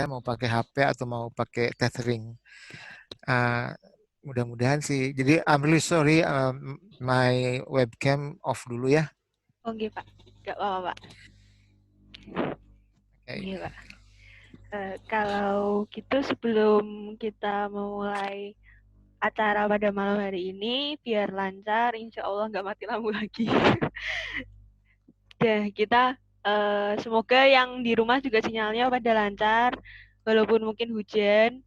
mau pakai HP atau mau pakai tethering. Uh, Mudah-mudahan sih. Jadi I'm really sorry, my webcam off dulu ya. Oke Pak, nggak apa-apa Pak. Okay. Oke Pak. Kalau gitu sebelum kita memulai acara pada malam hari ini, biar lancar, insya Allah nggak mati lampu lagi. Dah, kita semoga yang di rumah juga sinyalnya pada lancar, walaupun mungkin hujan.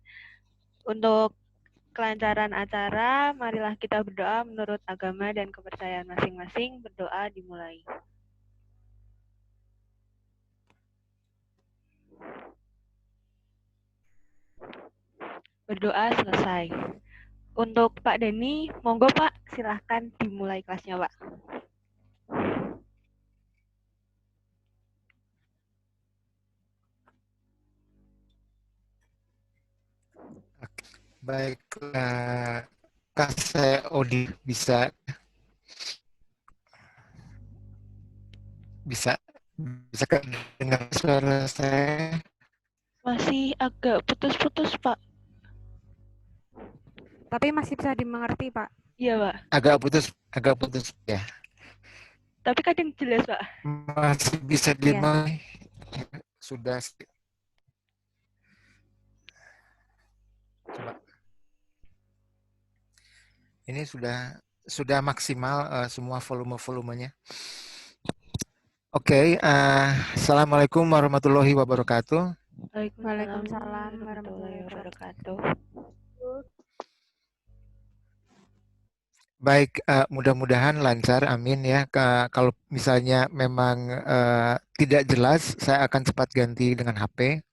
Untuk kelancaran acara, marilah kita berdoa menurut agama dan kepercayaan masing-masing. Berdoa dimulai. Berdoa selesai. Untuk Pak Dani, monggo Pak, silahkan dimulai kelasnya Pak. Baik, Kak saya Odi bisa bisa dengar suara saya? Masih agak putus-putus Pak. Tapi masih bisa dimengerti, Pak. Iya Pak. Agak putus ya. Tapi kadang jelas Pak. Masih bisa dimengerti. Sudah. Coba. Ini sudah maksimal semua volumenya. Oke, Assalamualaikum warahmatullahi wabarakatuh. Waalaikumsalam warahmatullahi wabarakatuh. Baik, mudah-mudahan lancar, amin ya. Kalau misalnya memang tidak jelas, saya akan cepat ganti dengan HP.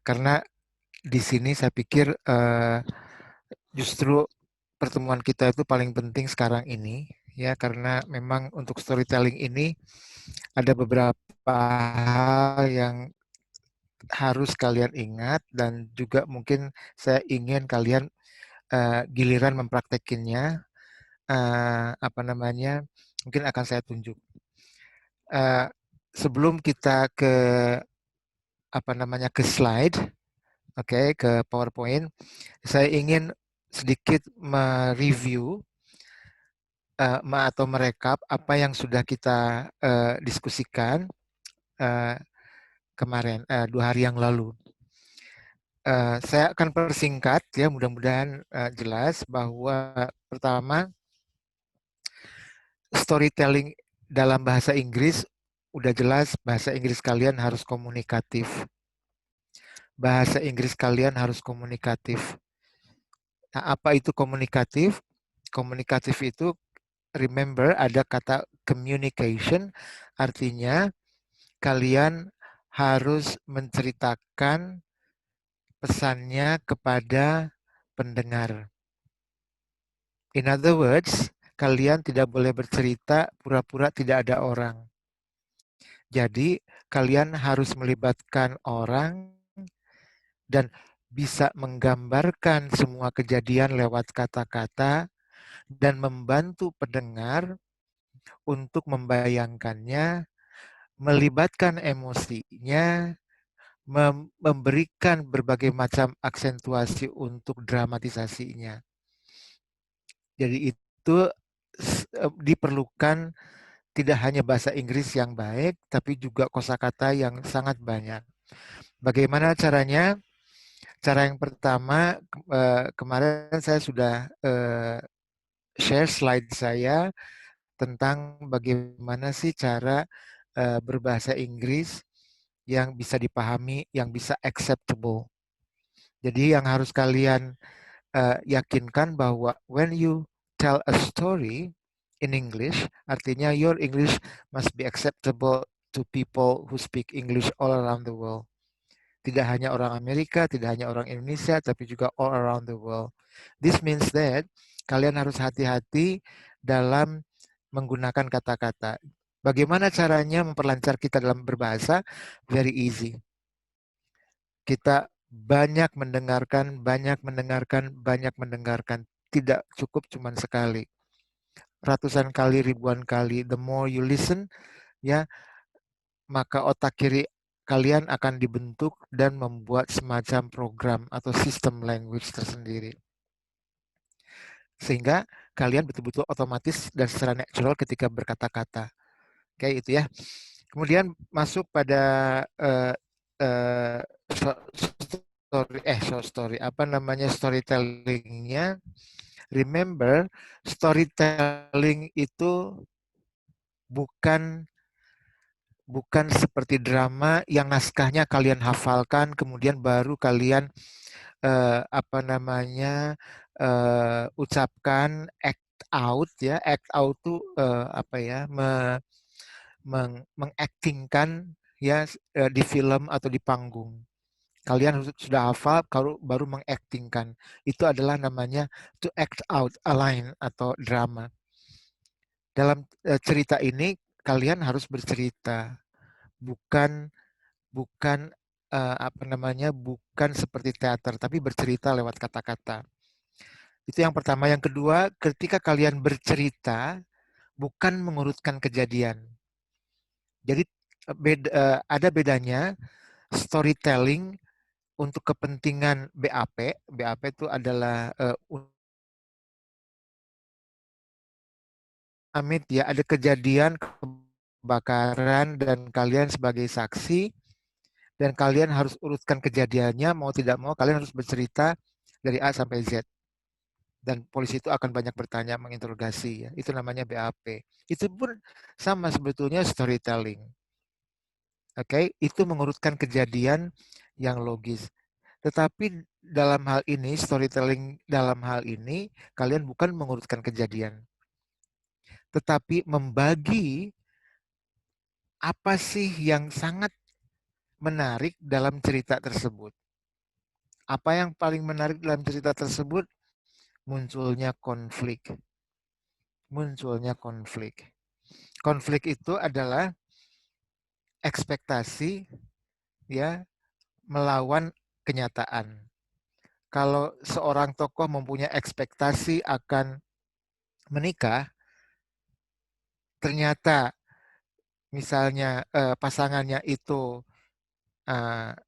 Karena di sini saya pikir justru pertemuan kita itu paling penting sekarang ini, ya, karena memang untuk storytelling ini ada beberapa hal yang harus kalian ingat dan juga mungkin saya ingin kalian giliran mempraktekinnya, mungkin akan saya tunjuk. Sebelum kita ke ke slide, ke PowerPoint, saya ingin sedikit mereview atau merekap apa yang sudah kita diskusikan kemarin, 2 hari yang lalu. Saya akan persingkat ya, mudah-mudahan jelas bahwa pertama, storytelling dalam bahasa Inggris udah jelas, bahasa Inggris kalian harus komunikatif. Bahasa Inggris kalian harus komunikatif. Nah, apa itu komunikatif? Komunikatif itu, remember, ada kata communication, artinya kalian harus menceritakan pesannya kepada pendengar. In other words, kalian tidak boleh bercerita pura-pura tidak ada orang. Jadi, kalian harus melibatkan orang dan bisa menggambarkan semua kejadian lewat kata-kata dan membantu pendengar untuk membayangkannya, melibatkan emosinya, memberikan berbagai macam aksentuasi untuk dramatisasinya. Jadi itu diperlukan tidak hanya bahasa Inggris yang baik, tapi juga kosakata yang sangat banyak. Bagaimana caranya? Cara yang pertama, kemarin saya sudah share slide saya tentang bagaimana sih cara berbahasa Inggris yang bisa dipahami, yang bisa acceptable. Jadi yang harus kalian yakinkan bahwa when you tell a story in English, artinya your English must be acceptable to people who speak English all around the world. Tidak hanya orang Amerika, tidak hanya orang Indonesia, tapi juga all around the world. This means that kalian harus hati-hati dalam menggunakan kata-kata. Bagaimana caranya memperlancar kita dalam berbahasa? Very easy. Kita banyak mendengarkan. Tidak cukup cuma sekali. Ratusan kali, ribuan kali. The more you listen, ya, maka otak kiri kalian akan dibentuk dan membuat semacam program atau sistem language tersendiri. Sehingga kalian betul-betul otomatis dan secara natural ketika berkata-kata. Kayak itu ya. Kemudian masuk pada storytellingnya. Remember, storytelling itu bukan seperti drama yang naskahnya kalian hafalkan, kemudian baru kalian ucapkan, act out ya. Act out itu mengaktingkan ya di film atau di panggung. Kalian sudah hafal, baru mengaktingkan. Itu adalah namanya to act out a line atau drama. Dalam cerita ini kalian harus bercerita, bukan bukan bukan seperti teater, tapi bercerita lewat kata-kata. Itu yang pertama. Yang kedua, ketika kalian bercerita, bukan mengurutkan kejadian. Jadi ada bedanya storytelling untuk kepentingan BAP. BAP itu adalah amit ya, ada kejadian kebakaran dan kalian sebagai saksi dan kalian harus urutkan kejadiannya, mau tidak mau kalian harus bercerita dari A sampai Z. Dan polisi itu akan banyak bertanya, menginterogasi ya. Itu namanya BAP. Itu pun sama sebetulnya storytelling. Oke, itu mengurutkan kejadian yang logis. Tetapi dalam hal ini, storytelling dalam hal ini, kalian bukan mengurutkan kejadian. Tetapi membagi apa sih yang sangat menarik dalam cerita tersebut. Apa yang paling menarik dalam cerita tersebut? Munculnya konflik. Munculnya konflik. Konflik itu adalah ekspektasi ya melawan kenyataan. Kalau seorang tokoh mempunyai ekspektasi akan menikah, ternyata misalnya pasangannya itu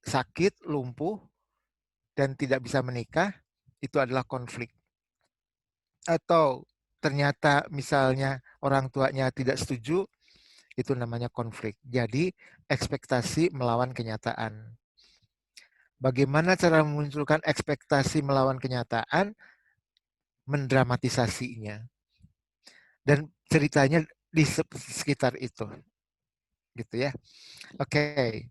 sakit, lumpuh, dan tidak bisa menikah, itu adalah konflik. Atau ternyata misalnya orang tuanya tidak setuju, itu namanya konflik. Jadi ekspektasi melawan kenyataan. Bagaimana cara memunculkan ekspektasi melawan kenyataan? Mendramatisasinya. Dan ceritanya di sekitar itu. Gitu ya. Oke.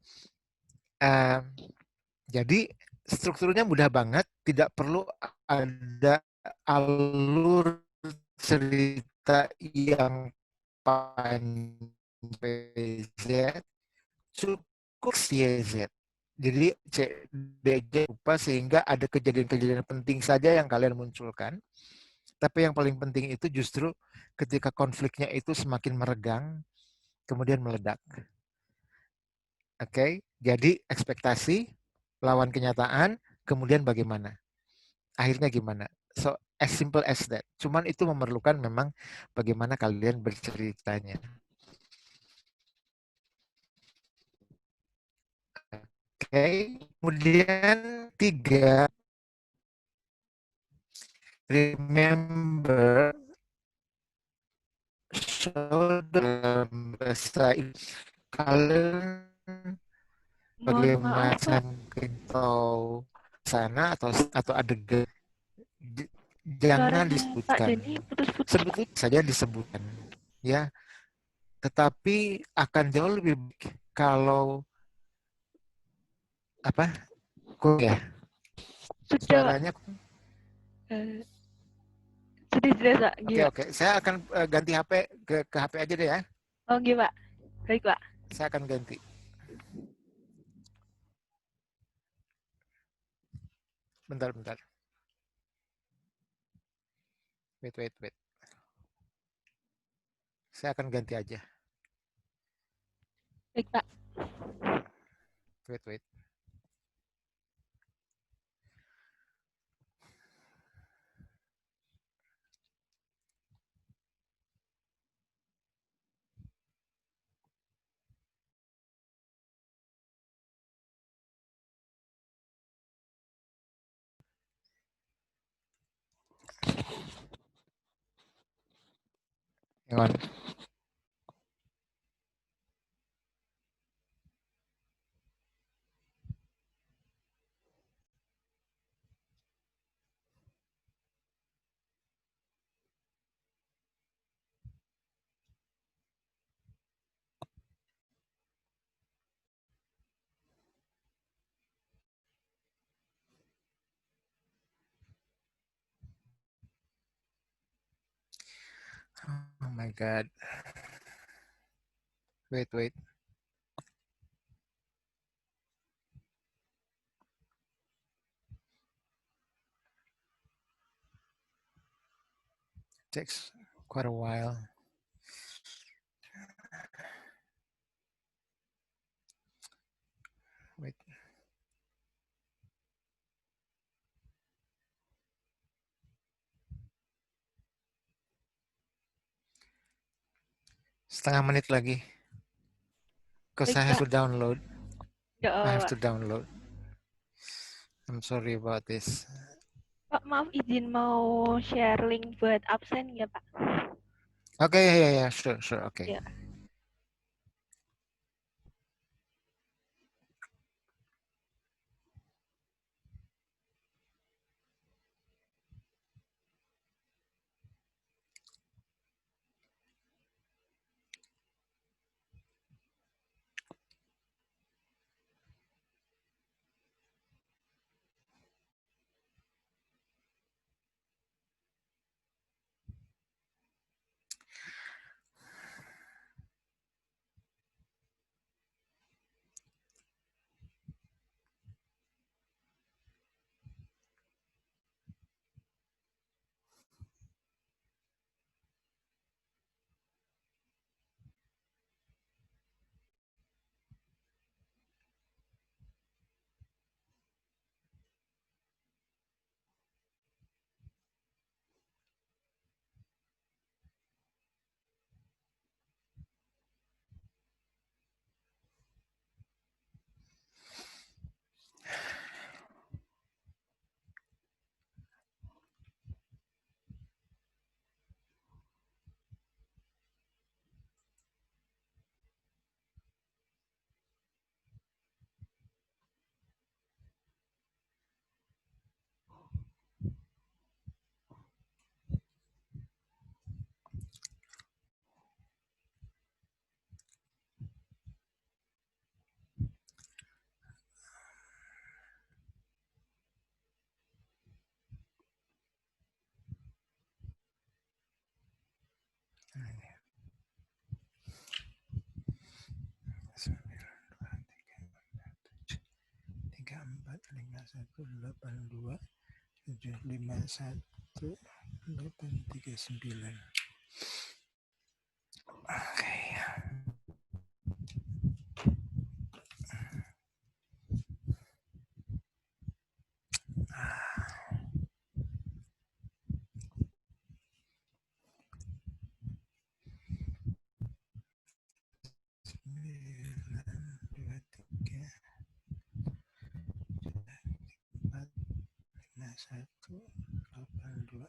Jadi strukturnya mudah banget, tidak perlu ada alur cerita yang panjang Z, cukup CZ. Jadi C, D, J lupa sehingga ada kejadian-kejadian penting saja yang kalian munculkan. Tapi yang paling penting itu justru ketika konfliknya itu semakin meregang, kemudian meledak. Oke, jadi ekspektasi, lawan kenyataan, kemudian bagaimana? Akhirnya gimana? So, as simple as that. Cuman itu memerlukan memang bagaimana kalian berceritanya. Oke, kemudian 3, remember, show dalam bahasa kalian bagaimana mungkin tahu sana atau adegan, jangan disebutkan. Sebetulnya saja disebutkan, ya. Tetapi akan jauh lebih baik kalau apa? Kok ya? Suaranya sudah jelas, Oke. Saya akan ganti HP ke HP aja deh ya. Oh, gitu, Pak. Baik, Pak. Saya akan ganti. Bentar. Wait. Saya akan ganti aja. Baik, Pak. Wait. on. Oh my God. Wait. Takes quite a while. Wait. Setengah menit lagi. Because I have to download. I have to download. I'm sorry about this. Pak, maaf izin mau share link buat absen ya, Pak? Oke, ya, sure, oke. Ya. Tiga, 4, 5, 1, 8, 2, 7, 5, 1, 8, 3, 9. Oke. Satu, 8, 2.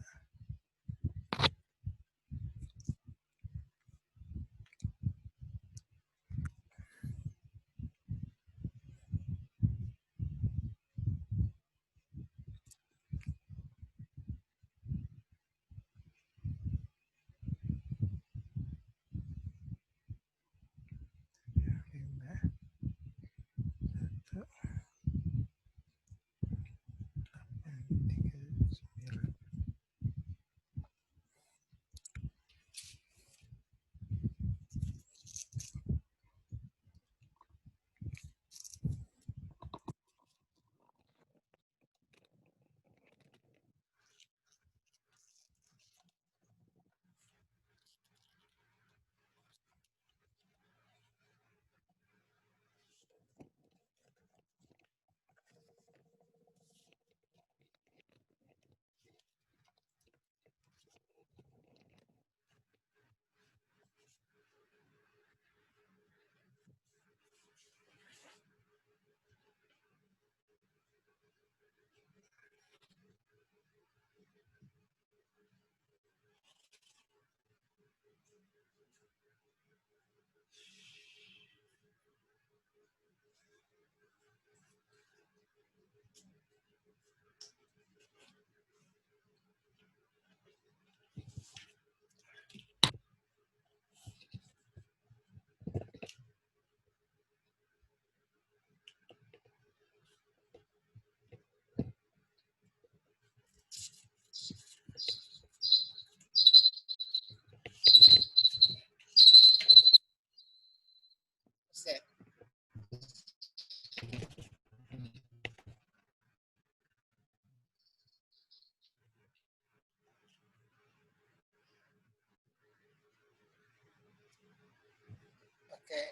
Okay.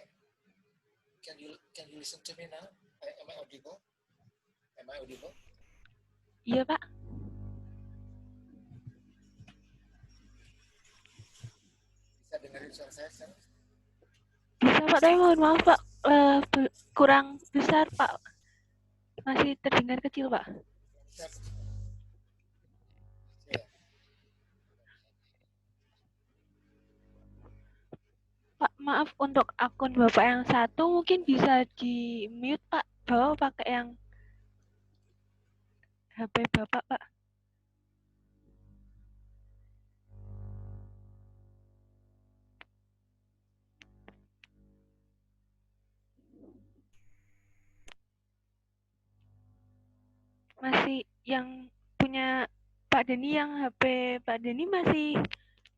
Can you listen to me now? Am I audible? Am I audible? Iya, Pak. Bisa dengerin suara saya sekarang? Bisa, Pak, tapi mohon maaf, Pak. Kurang besar, Pak. Masih terdengar kecil, Pak. Pak, maaf, untuk akun Bapak yang satu mungkin bisa di-mute, Pak. Bapak pakai yang HP Bapak, Pak. Masih yang punya Pak Denny, yang HP Pak Denny masih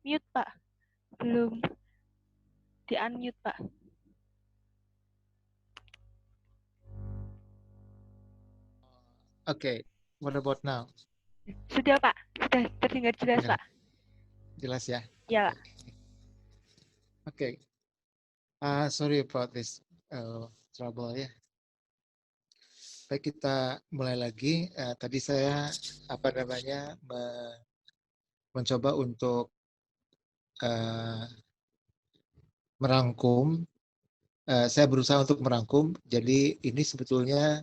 mute, Pak. Belum di-unmute, Pak. Okay, what about now? Sudah, Pak. Sudah terdengar jelas, Ya. Pak. Jelas ya? Ya, Pak. Okay. Sorry about this trouble ya. Baik, kita mulai lagi. Tadi saya mencoba untuk merangkum. Saya berusaha untuk merangkum. Jadi ini sebetulnya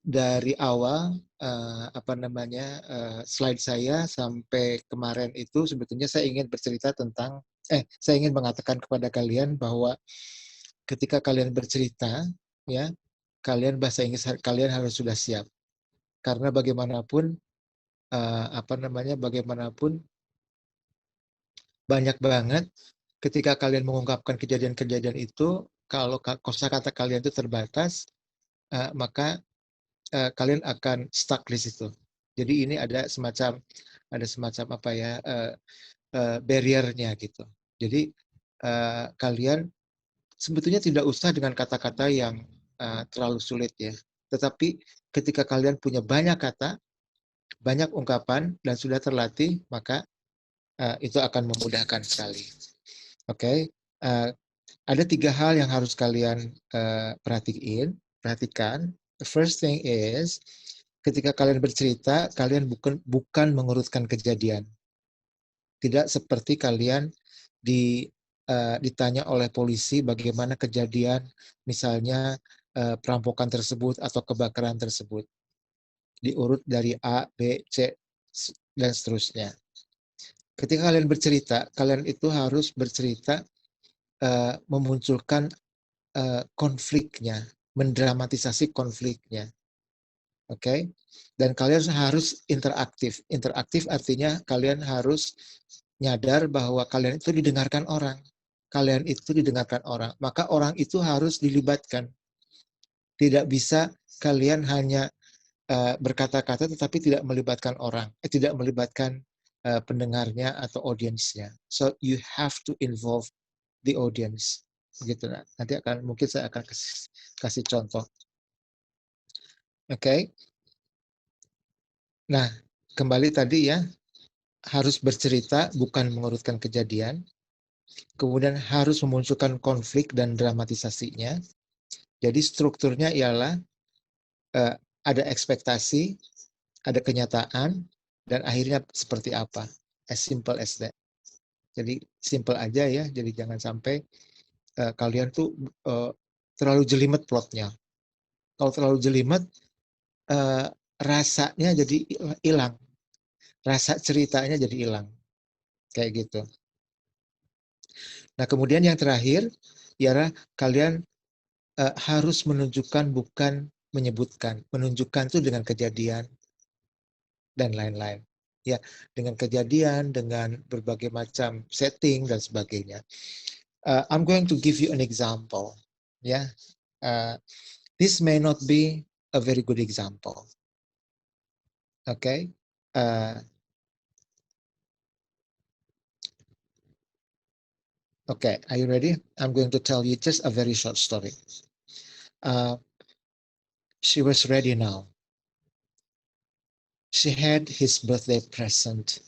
dari awal slide saya sampai kemarin itu sebetulnya saya ingin bercerita tentang saya ingin mengatakan kepada kalian bahwa ketika kalian bercerita ya, bahasa Inggris kalian harus sudah siap. Karena bagaimanapun bagaimanapun banyak banget ketika kalian mengungkapkan kejadian-kejadian itu, kalau kosakata kalian itu terbatas, maka kalian akan stuck di situ. Jadi ini ada semacam barrier-nya gitu. Jadi kalian sebetulnya tidak usah dengan kata-kata yang terlalu sulit ya. Tetapi ketika kalian punya banyak kata, banyak ungkapan dan sudah terlatih, maka itu akan memudahkan sekali. Oke. Ada 3 hal yang harus kalian perhatikan. The first thing is, ketika kalian bercerita, kalian bukan mengurutkan kejadian. Tidak seperti kalian ditanya oleh polisi bagaimana kejadian, misalnya perampokan tersebut atau kebakaran tersebut. Diurut dari A, B, C, dan seterusnya. Ketika kalian bercerita, kalian itu harus bercerita memunculkan konfliknya, mendramatisasi konfliknya. Oke? Dan kalian harus interaktif. Interaktif artinya kalian harus nyadar bahwa kalian itu didengarkan orang. Kalian itu didengarkan orang. Maka orang itu harus dilibatkan. Tidak bisa kalian hanya berkata-kata tetapi tidak melibatkan orang. Tidak melibatkan pendengarnya atau audiensnya. So you have to involve the audience. Gitu. Nanti mungkin saya akan kasih contoh. Oke. Nah, kembali tadi ya, harus bercerita bukan mengurutkan kejadian. Kemudian harus memunculkan konflik dan dramatisasinya. Jadi strukturnya ialah ada ekspektasi, ada kenyataan, dan akhirnya seperti apa. As simple as that. Jadi simple aja ya, jadi jangan sampai kalian tuh terlalu jelimet plotnya. Kalau terlalu jelimet, rasanya jadi hilang. Rasa ceritanya jadi hilang. Kayak gitu. Nah, kemudian yang terakhir, ialah kalian harus menunjukkan bukan menyebutkan. Menunjukkan itu dengan kejadian dan lain-lain. Ya, dengan kejadian, dengan berbagai macam setting dan sebagainya. I'm going to give you an example. Ya, this may not be a very good example. Okay. Okay, are you ready? I'm going to tell you just a very short story. She was ready now. She had his birthday present,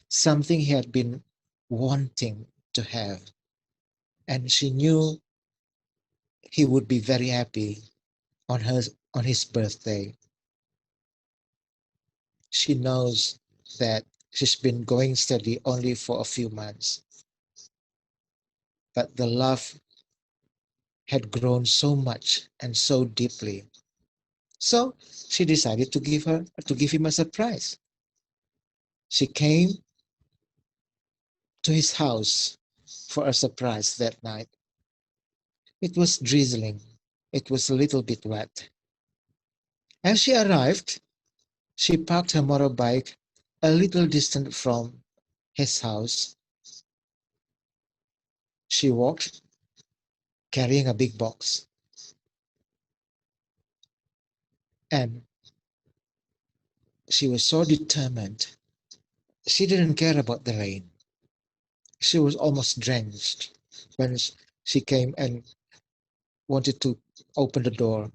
something he had been wanting to have. and she knew he would be very happy on his birthday. She knows that she's been going steady only for a few months, but the love had grown so much and so deeply. So she decided to give him a surprise. She came to his house for a surprise that night. It was drizzling. It was a little bit wet. As she arrived, she parked her motorbike a little distant from his house. She walked, carrying a big box. And she was so determined. She didn't care about the rain. She was almost drenched when she came and wanted to open the door.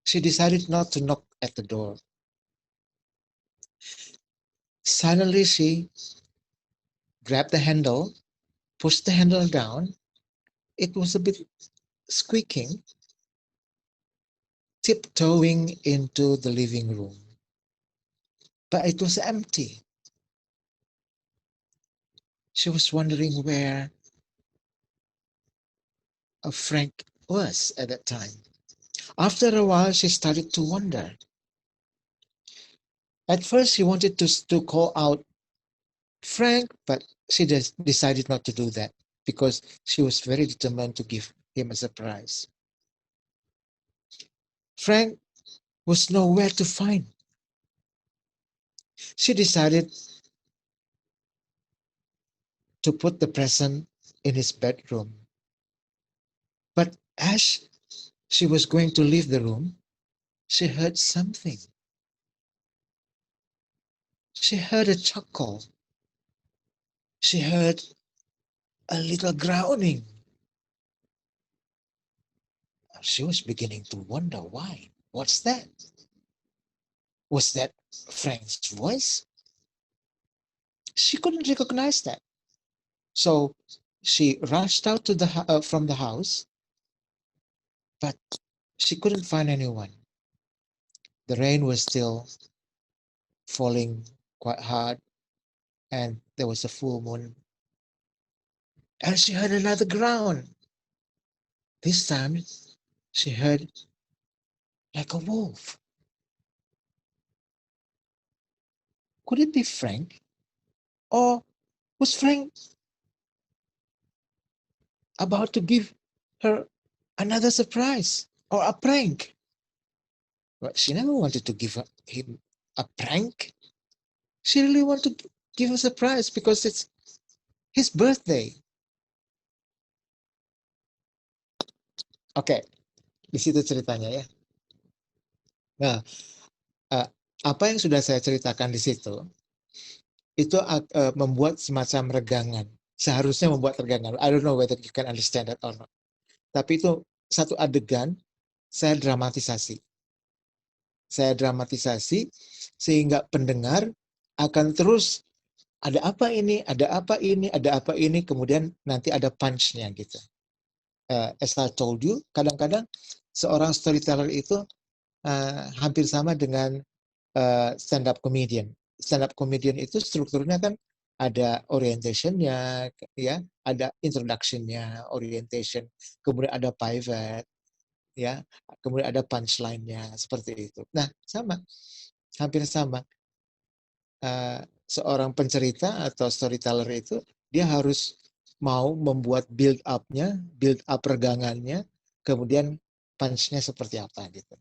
She decided not to knock at the door. Suddenly, she grabbed the handle, pushed the handle down. It was a bit squeaking, tiptoeing into the living room. But it was empty. She was wondering where Frank was at that time. After a while, she started to wonder. At first, she wanted to call out Frank, but she decided not to do that because she was very determined to give him a surprise. Frank was nowhere to find. She decided to put the present in his bedroom. But as she was going to leave the room, she heard something. She heard a chuckle. She heard a little growling. She was beginning to wonder why. What's that? Was that Frank's voice? She couldn't recognize that. So she rushed out from the house, but she couldn't find anyone. The rain was still falling quite hard, and there was a full moon. And she heard another groan. This time, she heard like a wolf. Could it be Frank? Or was Frank about to give her another surprise or a prank? But she never wanted to give him a prank. She really wanted to give a surprise because it's his birthday. Oke, di situ ceritanya ya. Nah, apa yang sudah saya ceritakan di situ, itu membuat semacam regangan. Seharusnya membuat regangan. I don't know whether you can understand that or not. Tapi itu satu adegan, saya dramatisasi. Saya dramatisasi sehingga pendengar akan terus ada apa ini, ada apa ini, ada apa ini, kemudian nanti ada punch-nya gitu. As I told you, kadang-kadang seorang storyteller itu hampir sama dengan stand-up comedian. Stand-up comedian itu strukturnya kan ada orientation-nya, ya, ada introduction-nya, orientation, kemudian ada pivot, ya, kemudian ada punchline-nya, seperti itu. Nah, sama, hampir sama. Seorang pencerita atau storyteller itu dia harus mau membuat build up-nya, build up regangannya, kemudian punch-nya seperti apa gitu.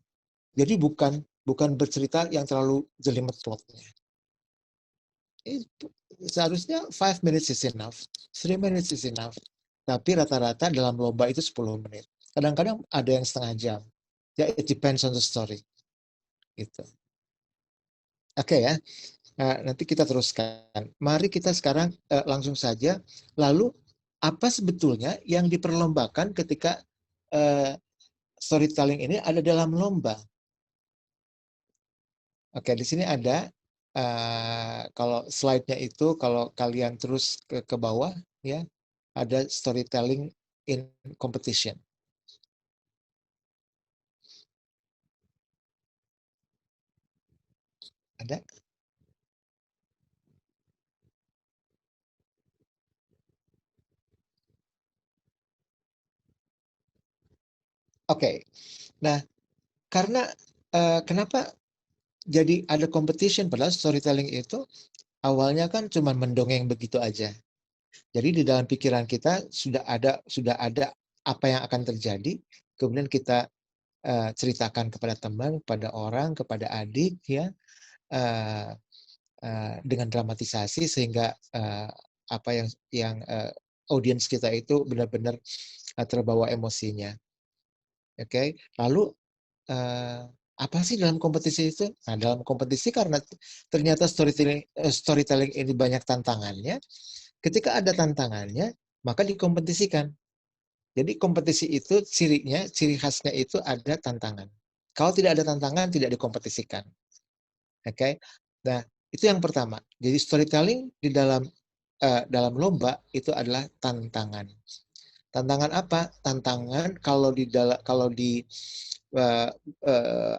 Jadi bukan bercerita yang terlalu jelimet plotnya. Seharusnya 5 minutes is enough, 3 minutes is enough. Tapi rata-rata dalam lomba itu 10 menit. Kadang-kadang ada yang setengah jam. Ya, it depends on the story. Gitu. Oke ya. Nanti kita teruskan. Mari kita sekarang langsung saja. Lalu apa sebetulnya yang diperlombakan ketika storytelling ini ada dalam lomba? Oke, di sini ada kalau slide-nya itu kalau kalian terus ke bawah ya, ada storytelling in competition. Ada? Oke. Nah, karena kenapa jadi ada competition, padahal storytelling itu awalnya kan cuma mendongeng begitu aja. Jadi di dalam pikiran kita sudah ada apa yang akan terjadi, kemudian kita ceritakan kepada teman, kepada orang, kepada adik, ya, dengan dramatisasi sehingga apa yang audiens kita itu benar-benar terbawa emosinya. Oke, lalu apa sih dalam kompetisi itu? Nah, dalam kompetisi karena ternyata storytelling ini banyak tantangannya. Ketika ada tantangannya, maka dikompetisikan. Jadi kompetisi itu ciri khasnya itu ada tantangan. Kalau tidak ada tantangan, tidak dikompetisikan. Oke, nah itu yang pertama. Jadi storytelling di dalam lomba itu adalah tantangan. Tantangan apa? Tantangan kalau di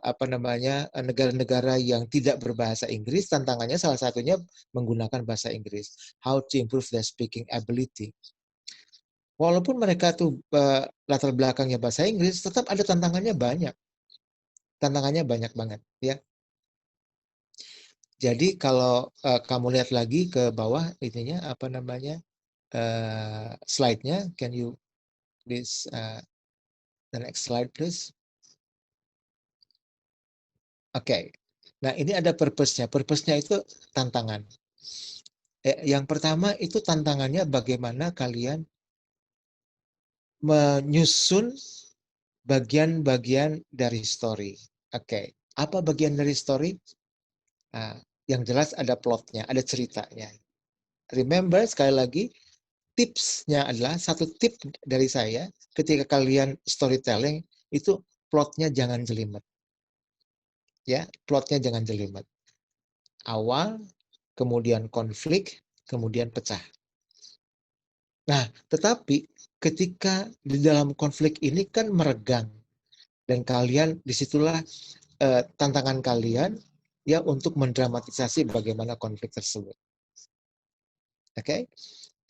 apa namanya negara-negara yang tidak berbahasa Inggris, tantangannya salah satunya menggunakan bahasa Inggris. How to improve their speaking ability. Walaupun mereka tuh latar belakangnya bahasa Inggris, tetap ada tantangannya banyak. Tantangannya banyak banget, ya. Jadi kalau kamu lihat lagi ke bawah ininya apa namanya slide-nya, can you please the next slide please. Oke. Nah, ini ada purpose-nya. Purpose-nya itu tantangan. Yang pertama itu tantangannya bagaimana kalian menyusun bagian-bagian dari story. Oke. Apa bagian dari story? Nah, yang jelas ada plotnya, ada ceritanya. Remember, sekali lagi, tipsnya adalah, satu tip dari saya, ketika kalian storytelling, itu plotnya jangan jelimet. Ya, plotnya jangan jelimet. Awal, kemudian konflik, kemudian pecah. Nah, tetapi ketika di dalam konflik ini kan meregang. Dan kalian, disitulah tantangan kalian ya untuk mendramatisasi bagaimana konflik tersebut. Oke?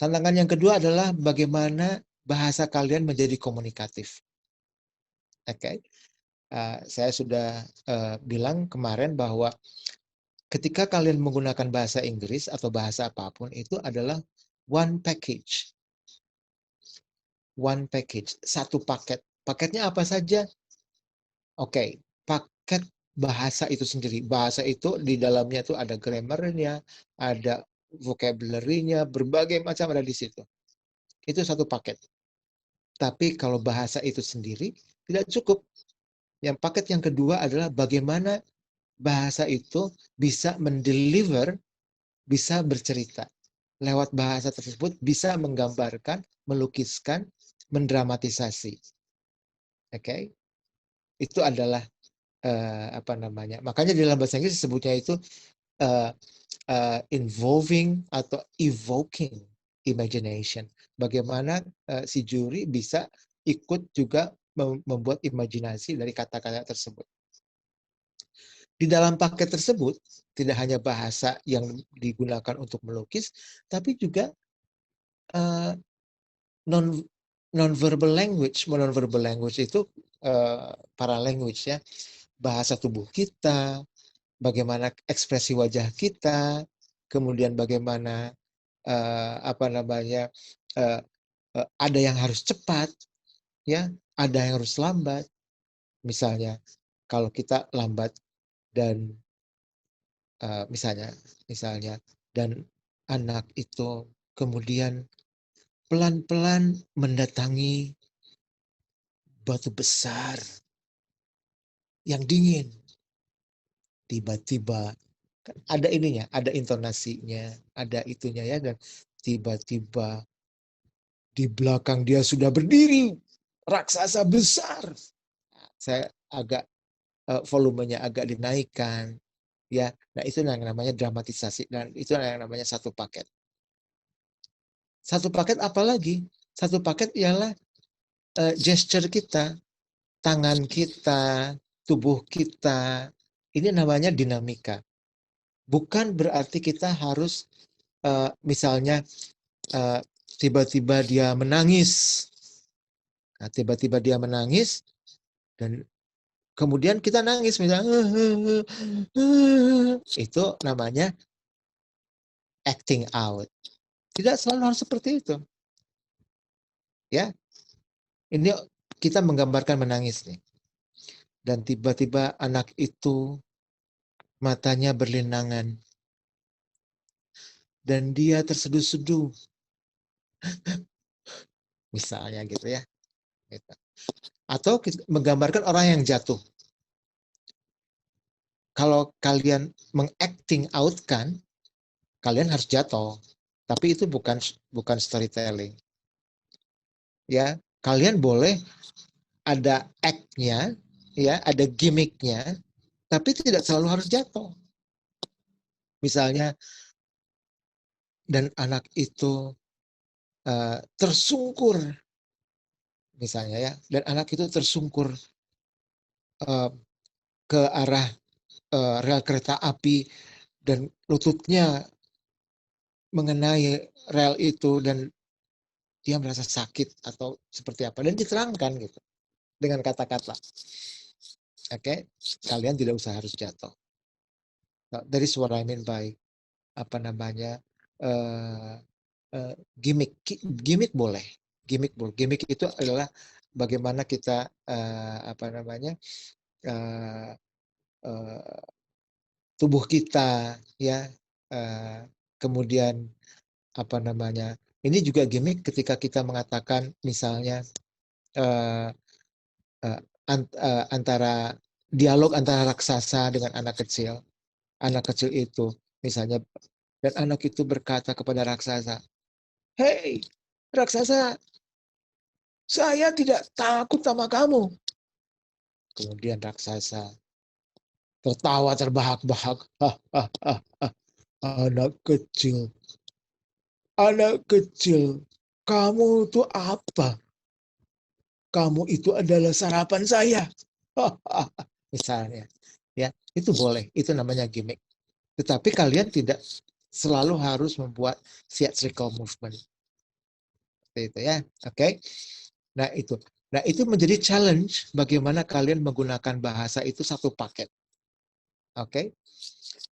Tantangan yang kedua adalah bagaimana bahasa kalian menjadi komunikatif. Oke? Saya sudah bilang kemarin bahwa ketika kalian menggunakan bahasa Inggris atau bahasa apapun itu adalah one package. One package, satu paket. Paketnya apa saja? Oke, paket bahasa itu sendiri. Bahasa itu di dalamnya itu ada grammar-nya, ada vocabulary-nya, berbagai macam ada di situ. Itu satu paket. Tapi kalau bahasa itu sendiri tidak cukup. Yang paket yang kedua adalah bagaimana bahasa itu bisa mendeliver, bisa bercerita. Lewat bahasa tersebut bisa menggambarkan, melukiskan, mendramatisasi. Oke? Itu adalah apa namanya? Makanya di dalam bahasa Inggris disebutnya itu involving atau evoking imagination. Bagaimana si juri bisa ikut juga membuat imajinasi dari kata-kata tersebut. Di dalam paket tersebut tidak hanya bahasa yang digunakan untuk melukis, tapi juga non-verbal language. Non-verbal language itu para language ya, bahasa tubuh kita, bagaimana ekspresi wajah kita, kemudian bagaimana apa namanya ada yang harus cepat, ya, ada yang harus lambat. Misalnya kalau kita lambat dan misalnya dan anak itu kemudian pelan-pelan mendatangi batu besar yang dingin. Tiba-tiba ada ininya, ada intonasinya, ada itunya ya, dan tiba-tiba di belakang dia sudah berdiri raksasa besar. Saya agak volumenya agak dinaikkan, ya. Nah itu yang namanya dramatisasi dan itu yang namanya satu paket. Satu paket apalagi? Satu paket ialah gesture kita, tangan kita, tubuh kita, ini namanya dinamika. Bukan berarti kita harus misalnya tiba-tiba dia menangis. Nah, tiba-tiba dia menangis dan kemudian kita nangis misalnya, itu namanya acting out. Tidak selalu harus seperti itu. Ya, ini kita menggambarkan menangis nih. Dan tiba-tiba anak itu matanya berlinangan dan dia terseduh-seduh, misalnya gitu ya. Gitu. Atau menggambarkan orang yang jatuh. Kalau kalian mengacting out kan, kalian harus jatuh. Tapi itu bukan storytelling. Ya, kalian boleh ada act-nya, ya, ada gimmick-nya, tapi tidak selalu harus jatuh. Misalnya, dan anak itu tersungkur, misalnya ya, dan anak itu tersungkur ke arah rel kereta api dan lututnya mengenai rel itu dan dia merasa sakit atau seperti apa, dan diterangkan gitu dengan kata-kata. Oke, kalian tidak usah harus jatuh. That is what I mean by apa namanya gimmick. Gimmick boleh. Gimmick itu adalah bagaimana kita apa namanya tubuh kita, ya, kemudian apa namanya. Ini juga gimmick ketika kita mengatakan misalnya antara dialog antara raksasa dengan anak kecil. Anak kecil itu misalnya, dan anak itu berkata kepada raksasa, "Hei, raksasa, saya tidak takut sama kamu." Kemudian raksasa tertawa terbahak-bahak. Anak kecil, kamu itu apa? Kamu itu adalah sarapan saya. Misalnya, ya, itu boleh. Itu namanya gimmick. Tetapi kalian tidak selalu harus membuat theatrical movement. Seperti itu ya. Oke. Nah, itu menjadi challenge bagaimana kalian menggunakan bahasa itu satu paket. Oke.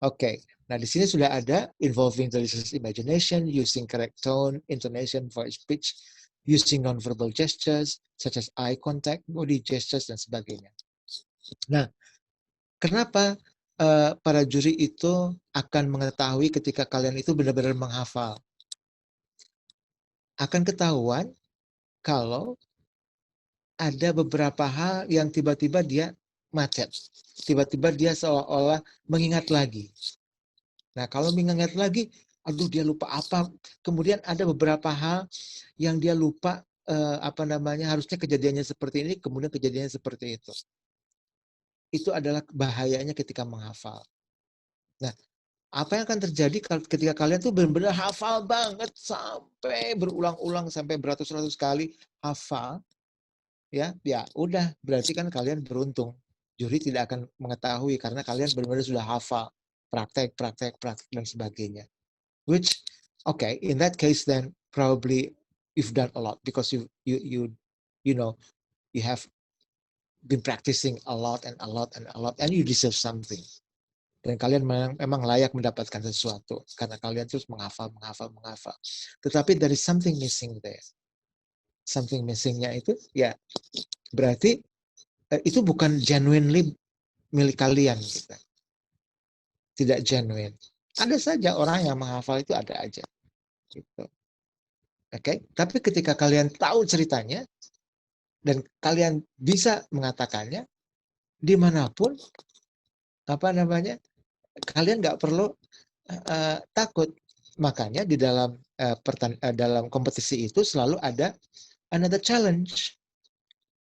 Oke. Nah, di sini sudah ada involving the listener's imagination, using correct tone, intonation, voice pitch, using non-verbal gestures such as eye contact, body gestures, dan sebagainya. Nah, kenapa para juri itu akan mengetahui ketika kalian itu benar-benar menghafal? Akan ketahuan kalau ada beberapa hal yang tiba-tiba dia macet. Tiba-tiba dia seolah-olah mengingat lagi. Nah, kalau mengingat lagi, aduh dia lupa apa. Kemudian ada beberapa hal yang dia lupa harusnya kejadiannya seperti ini, kemudian kejadiannya seperti itu. Itu adalah bahayanya ketika menghafal. Nah, apa yang akan terjadi ketika kalian tuh benar-benar hafal banget sampai berulang-ulang sampai beratus-ratus kali hafal, ya udah, berarti kan kalian beruntung. Juri tidak akan mengetahui karena kalian benar-benar sudah hafal, praktek dan sebagainya. Which, okay, in that case then probably you've done a lot because you know you have been practicing a lot and you deserve something. Dan kalian memang layak mendapatkan sesuatu karena kalian terus menghafal. Tetapi there is something missing there. Something missingnya itu ya berarti itu bukan genuinely milik kalian gitu. Tidak genuine. Ada saja orang yang menghafal itu, ada aja. Gitu. Oke, tapi ketika kalian tahu ceritanya dan kalian bisa mengatakannya dimanapun, kalian nggak perlu takut. Makanya di dalam dalam kompetisi itu selalu ada another challenge.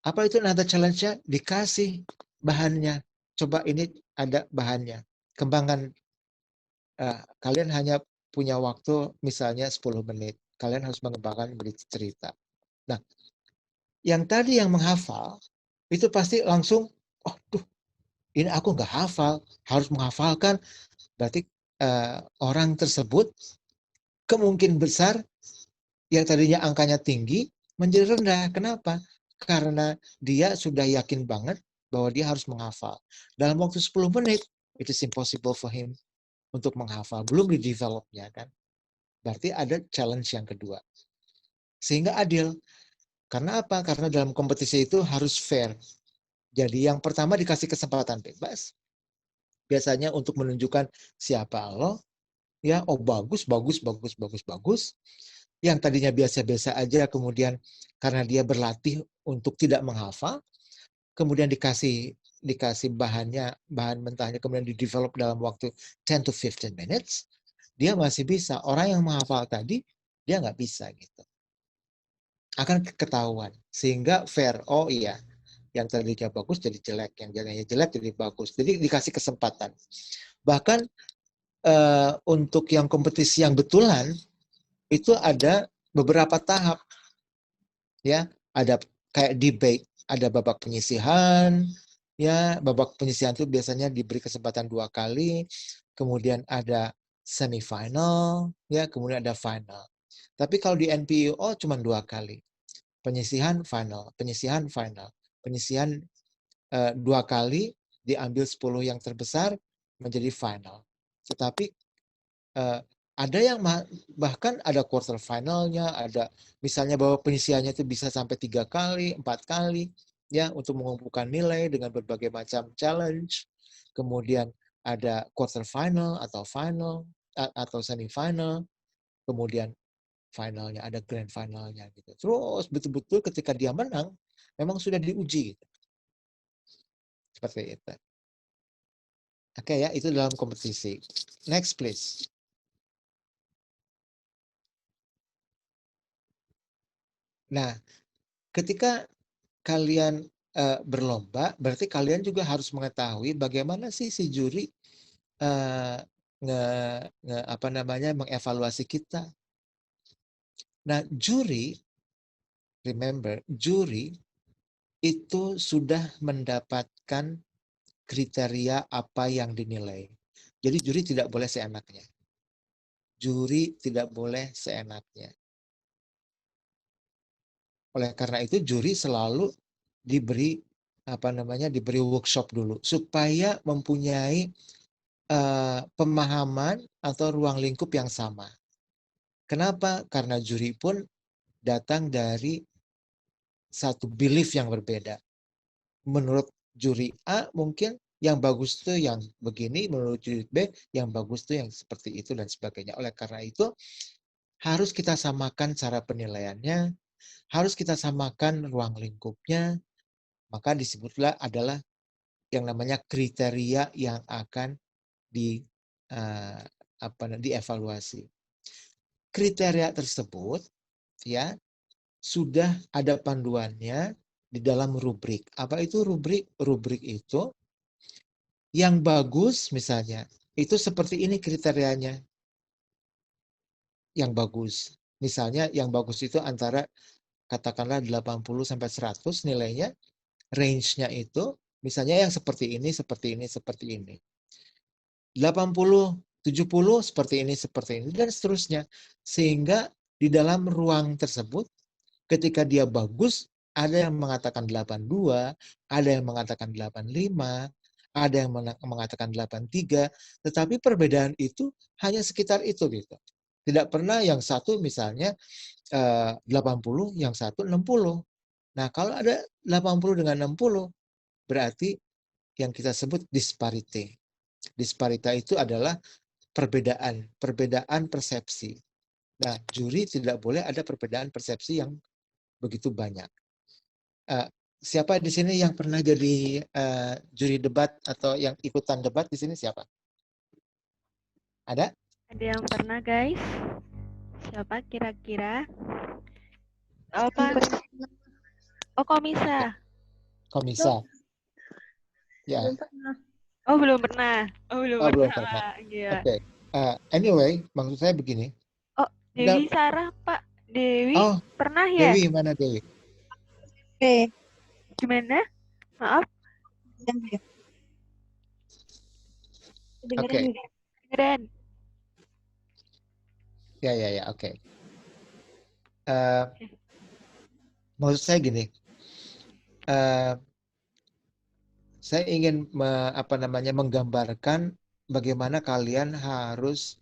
Apa itu another challenge-nya? Dikasih bahannya. Coba ini ada bahannya. Kembangkan. Kalian hanya punya waktu misalnya 10 menit. Kalian harus mengembangkan cerita. Nah, Yang tadi yang menghafal, itu pasti langsung, oh duh, ini aku nggak hafal, harus menghafalkan. Berarti orang tersebut kemungkinan besar yang tadinya angkanya tinggi menjadi rendah. Kenapa? Karena dia sudah yakin banget bahwa dia harus menghafal. Dalam waktu 10 menit, it is impossible for him untuk menghafal. Belum di-developnya kan. Berarti ada challenge yang kedua. Sehingga adil. Karena apa? Karena dalam kompetisi itu harus fair. Jadi yang pertama dikasih kesempatan bebas. Biasanya untuk menunjukkan siapa lo. Ya, oh bagus. Yang tadinya biasa-biasa aja, kemudian karena dia berlatih untuk tidak menghafal, kemudian dikasih bahan mentahnya, kemudian di-develop dalam waktu 10 to 15 minutes, dia masih bisa. Orang yang menghafal tadi, dia nggak bisa gitu. Akan ketahuan. Sehingga fair. Oh iya, yang tadinya bagus jadi jelek, yang tadinya jelek jadi bagus. Jadi dikasih kesempatan. Bahkan untuk yang kompetisi yang betulan, itu ada beberapa tahap. Ya, ada kayak debate, ada babak penyisihan, ya, babak penyisihan itu biasanya diberi kesempatan 2 kali, kemudian ada semifinal, ya, kemudian ada final. Tapi kalau di NPIO cuma 2 kali. Penyisihan final, penyisihan final. Penyisihan 2 kali diambil 10 yang terbesar menjadi final. Tetapi ada yang bahkan ada quarter finalnya, ada misalnya bahwa penyisihannya itu bisa sampai 3 kali, 4 kali, ya, untuk mengumpulkan nilai dengan berbagai macam challenge. Kemudian ada quarter final atau final atau semifinal, kemudian finalnya, ada grand finalnya gitu. Terus betul-betul ketika dia menang, memang sudah diuji gitu. Seperti itu. Oke ya, itu dalam kompetisi. Next please. Nah, ketika kalian berlomba, berarti kalian juga harus mengetahui bagaimana sih si juri mengevaluasi kita. Nah, juri, remember, juri itu sudah mendapatkan kriteria apa yang dinilai. Jadi juri tidak boleh seenaknya. Juri tidak boleh seenaknya. Oleh karena itu juri selalu diberi diberi workshop dulu supaya mempunyai pemahaman atau ruang lingkup yang sama. Kenapa? Karena juri pun datang dari satu belief yang berbeda. Menurut juri A mungkin yang bagus tuh yang begini, menurut juri B yang bagus tuh yang seperti itu dan sebagainya. Oleh karena itu harus kita samakan cara penilaiannya, harus kita samakan ruang lingkupnya, maka disebutlah adalah yang namanya kriteria yang akan dievaluasi. Kriteria tersebut ya sudah ada panduannya di dalam rubrik. Apa itu rubrik? Rubrik itu yang bagus misalnya, itu seperti ini kriterianya. Yang bagus. Misalnya yang bagus itu antara katakanlah 80 sampai 100 nilainya, range-nya itu misalnya yang seperti ini, seperti ini, seperti ini. 80, 70 seperti ini, dan seterusnya. Sehingga di dalam ruang tersebut, ketika dia bagus, ada yang mengatakan 82, ada yang mengatakan 85, ada yang mengatakan 83, tetapi perbedaan itu hanya sekitar itu gitu. Tidak pernah yang satu misalnya 80, yang satu 60. Nah, kalau ada 80 dengan 60, berarti yang kita sebut disparity. Disparita itu adalah perbedaan persepsi. Nah, juri tidak boleh ada perbedaan persepsi yang begitu banyak. Siapa di sini yang pernah jadi juri debat atau yang ikutan debat di sini siapa? Ada? Ada yang pernah, guys? Siapa kira-kira? Apa? Oh, Komisa. Komisa. Ya. Oh, belum pernah. Belum pernah. Gila. Oke. Anyway, maksud saya begini. Oh, Dewi Sarah, Pak. Dewi pernah ya? Dewi, mana Dewi? Oke. Gimana? Maaf, Oke. keren. Ya, oke. Maksud saya gini, saya ingin menggambarkan bagaimana kalian harus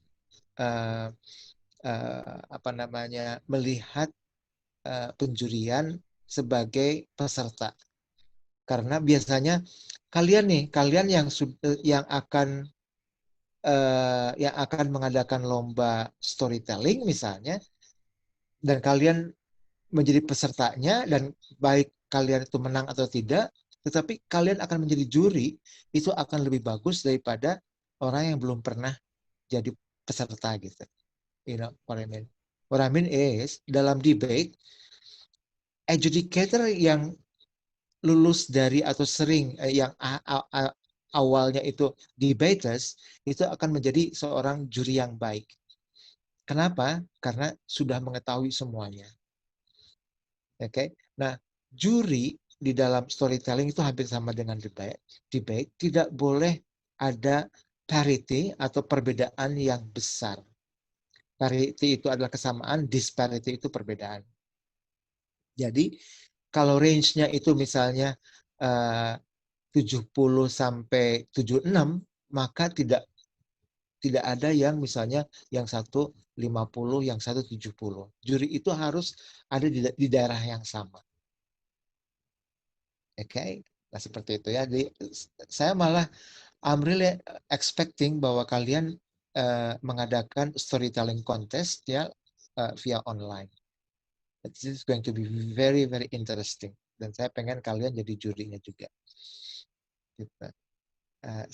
melihat penjurian sebagai peserta. Karena biasanya kalian yang akan mengadakan lomba storytelling misalnya, dan kalian menjadi pesertanya, dan baik kalian itu menang atau tidak, tetapi kalian akan menjadi juri, itu akan lebih bagus daripada orang yang belum pernah jadi peserta gitu. You know what I mean? What I mean is, dalam debate, adjudicator yang lulus dari atau sering yang awalnya itu debaters, itu akan menjadi seorang juri yang baik. Kenapa? Karena sudah mengetahui semuanya. Oke. Nah, juri di dalam storytelling itu hampir sama dengan debate. Tidak boleh ada parity atau perbedaan yang besar. Parity itu adalah kesamaan, disparity itu perbedaan. Jadi, kalau range-nya itu misalnya 70 sampai 76, maka tidak ada yang misalnya yang satu 50, yang satu 70. Juri itu harus ada di daerah yang sama. Oke, nah seperti itu ya. Jadi saya malah I'm really expecting bahwa kalian mengadakan storytelling contest ya via online. This is going to be very very interesting. Dan saya pengen kalian jadi jurinya juga. Gitu.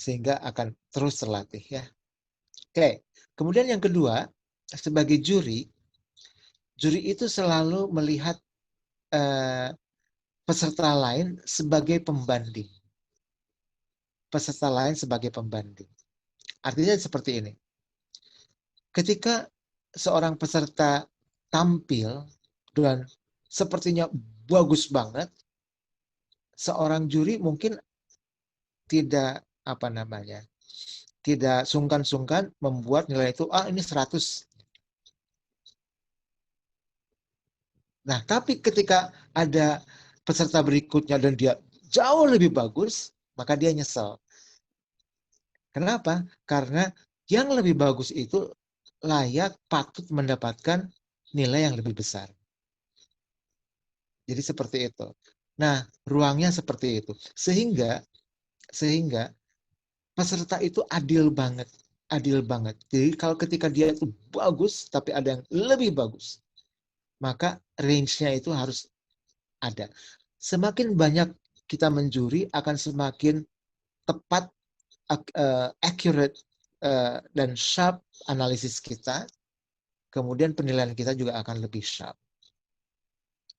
Sehingga akan terus terlatih ya. Oke, kemudian yang kedua, sebagai juri itu selalu melihat peserta lain sebagai pembanding. Peserta lain sebagai pembanding. Artinya seperti ini. Ketika seorang peserta tampil dan sepertinya bagus banget, seorang juri mungkin tidak tidak sungkan-sungkan membuat nilai itu ini 100. Nah, tapi ketika ada peserta berikutnya dan dia jauh lebih bagus, maka dia nyesel. Kenapa? Karena yang lebih bagus itu layak, patut mendapatkan nilai yang lebih besar. Jadi seperti itu. Nah, ruangnya seperti itu. Sehingga peserta itu adil banget. Adil banget. Jadi kalau ketika dia itu bagus, tapi ada yang lebih bagus, maka range-nya itu harus ada. Semakin banyak kita menjuri, akan semakin tepat, accurate, dan sharp analisis kita. Kemudian penilaian kita juga akan lebih sharp.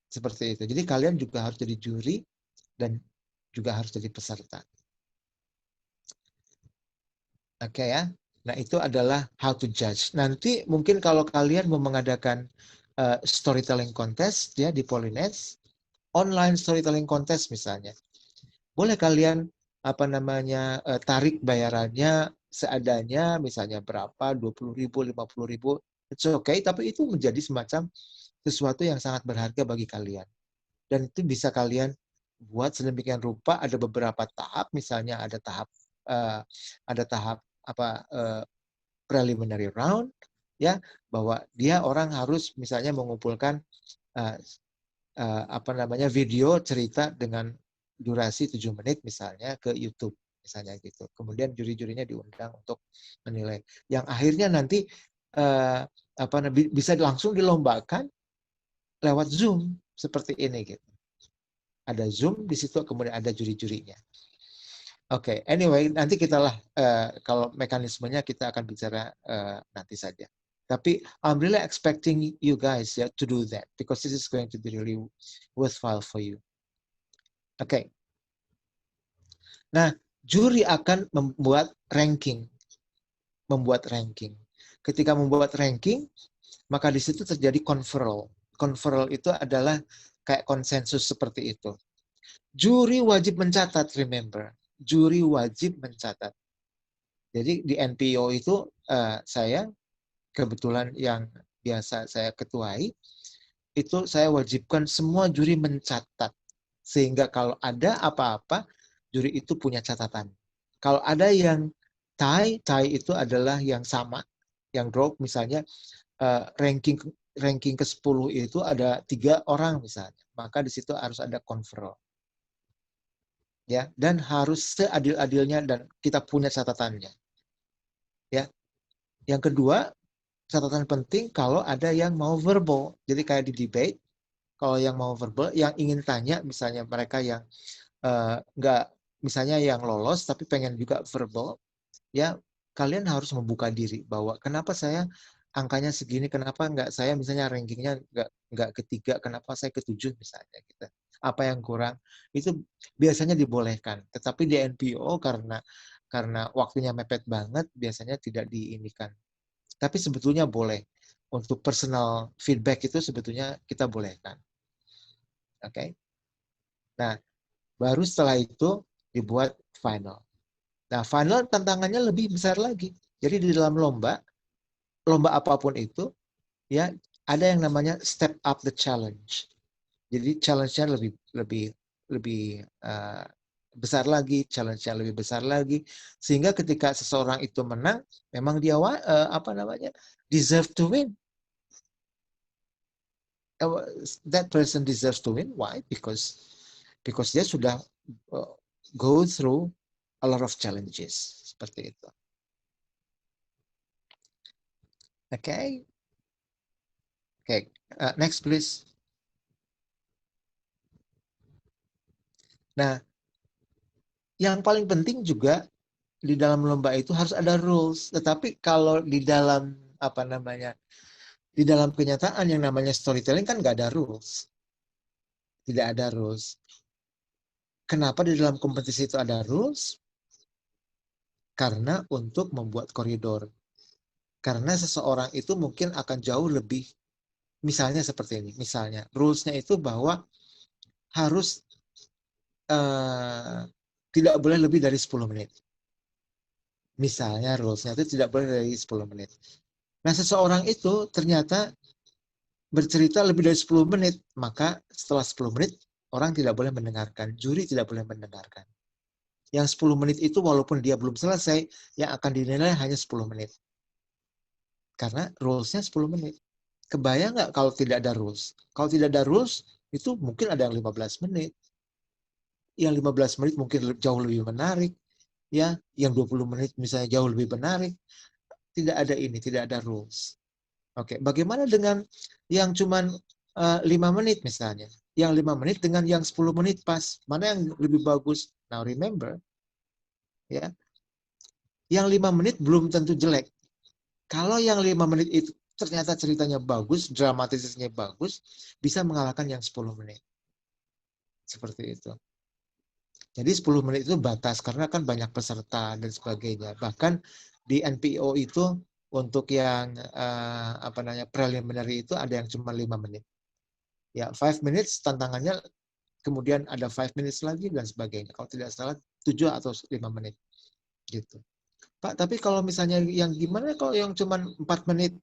Seperti itu. Jadi kalian juga harus jadi juri dan juga harus jadi peserta. Oke ya. Nah, itu adalah how to judge. Nanti mungkin kalau kalian mau mengadakan storytelling contest ya di Polynes, online storytelling contest misalnya, boleh kalian tarik bayarannya seadanya, misalnya berapa, 20.000, 50.000, it's okay, tapi itu menjadi semacam sesuatu yang sangat berharga bagi kalian. Dan itu bisa kalian buat sedemikian rupa, ada beberapa tahap, misalnya ada tahap preliminary round, ya, bahwa dia orang harus misalnya mengumpulkan video cerita dengan durasi 7 menit misalnya ke YouTube misalnya gitu. Kemudian juri-jurinya diundang untuk menilai. Yang akhirnya nanti bisa langsung dilombakan lewat Zoom seperti ini gitu. Ada Zoom di situ, kemudian ada juri-jurinya. Oke, anyway, nanti kalau mekanismenya kita akan bicara nanti saja. Tapi I'm really expecting you guys to do that because this is going to be really worthwhile for you. Oke. Nah, juri akan membuat ranking. Ketika membuat ranking, maka di situ terjadi conferral. Conferral itu adalah kayak konsensus seperti itu. Juri wajib mencatat, remember. Juri wajib mencatat. Jadi di NPO itu saya kebetulan yang biasa saya ketuai, itu saya wajibkan semua juri mencatat. Sehingga kalau ada apa-apa, juri itu punya catatan. Kalau ada yang tie itu adalah yang sama, yang drop misalnya ranking ke-10 itu ada 3 orang misalnya, maka di situ harus ada conferral. Ya, dan harus seadil-adilnya dan kita punya catatannya. Ya. Yang kedua, catatan penting kalau ada yang mau verbal. Jadi kayak di debate, kalau yang mau verbal, yang ingin tanya misalnya mereka yang nggak, misalnya yang lolos tapi pengen juga verbal, ya kalian harus membuka diri bahwa kenapa saya angkanya segini, kenapa nggak saya misalnya rankingnya nggak ketiga, kenapa saya ke-7 misalnya gitu. Apa yang kurang itu biasanya dibolehkan, tetapi di NPO karena waktunya mepet banget biasanya tidak diinikan. Tapi sebetulnya boleh untuk personal feedback itu sebetulnya kita bolehkan. Oke. Nah, baru setelah itu dibuat final. Nah, final tantangannya lebih besar lagi. Jadi di dalam lomba apapun itu, ya ada yang namanya step up the challenge. Jadi challenge-nya lebih besar lagi, challenge-nya lebih besar lagi, sehingga ketika seseorang itu menang, memang dia deserve to win. That person deserves to win. Why? Because dia sudah go through a lot of challenges seperti itu. Okay. Next please. Nah, yang paling penting juga di dalam lomba itu harus ada rules. Tetapi kalau di dalam di dalam kenyataan yang namanya storytelling kan nggak ada rules. Tidak ada rules. Kenapa di dalam kompetisi itu ada rules? Karena untuk membuat koridor. Karena seseorang itu mungkin akan jauh lebih, misalnya seperti ini. Misalnya, rules-nya itu bahwa harus tidak boleh lebih dari 10 menit. Misalnya rules-nya itu tidak boleh dari 10 menit. Nah, seseorang itu ternyata bercerita lebih dari 10 menit, maka setelah 10 menit orang tidak boleh mendengarkan, juri tidak boleh mendengarkan. Yang 10 menit itu walaupun dia belum selesai, yang akan dinilai hanya 10 menit. Karena rules-nya 10 menit. Kebayang nggak kalau tidak ada rules? Kalau tidak ada rules, itu mungkin ada yang 15 menit. Yang 15 menit mungkin jauh lebih menarik. Ya, yang 20 menit misalnya jauh lebih menarik. Tidak ada rules. Oke, bagaimana dengan yang cuman 5 menit misalnya? Yang 5 menit dengan yang 10 menit pas. Mana yang lebih bagus? Now remember, ya, yang 5 menit belum tentu jelek. Kalau yang 5 menit itu ternyata ceritanya bagus, dramatisasinya bagus, bisa mengalahkan yang 10 menit. Seperti itu. Jadi 10 menit itu batas, karena kan banyak peserta dan sebagainya. Bahkan di NPO itu untuk yang preliminary itu ada yang cuma 5 menit. Ya, 5 minutes tantangannya, kemudian ada 5 minutes lagi dan sebagainya. Kalau tidak salah 7 atau 5 menit. Gitu. Pak, tapi kalau misalnya yang gimana kalau yang cuma 4 menit?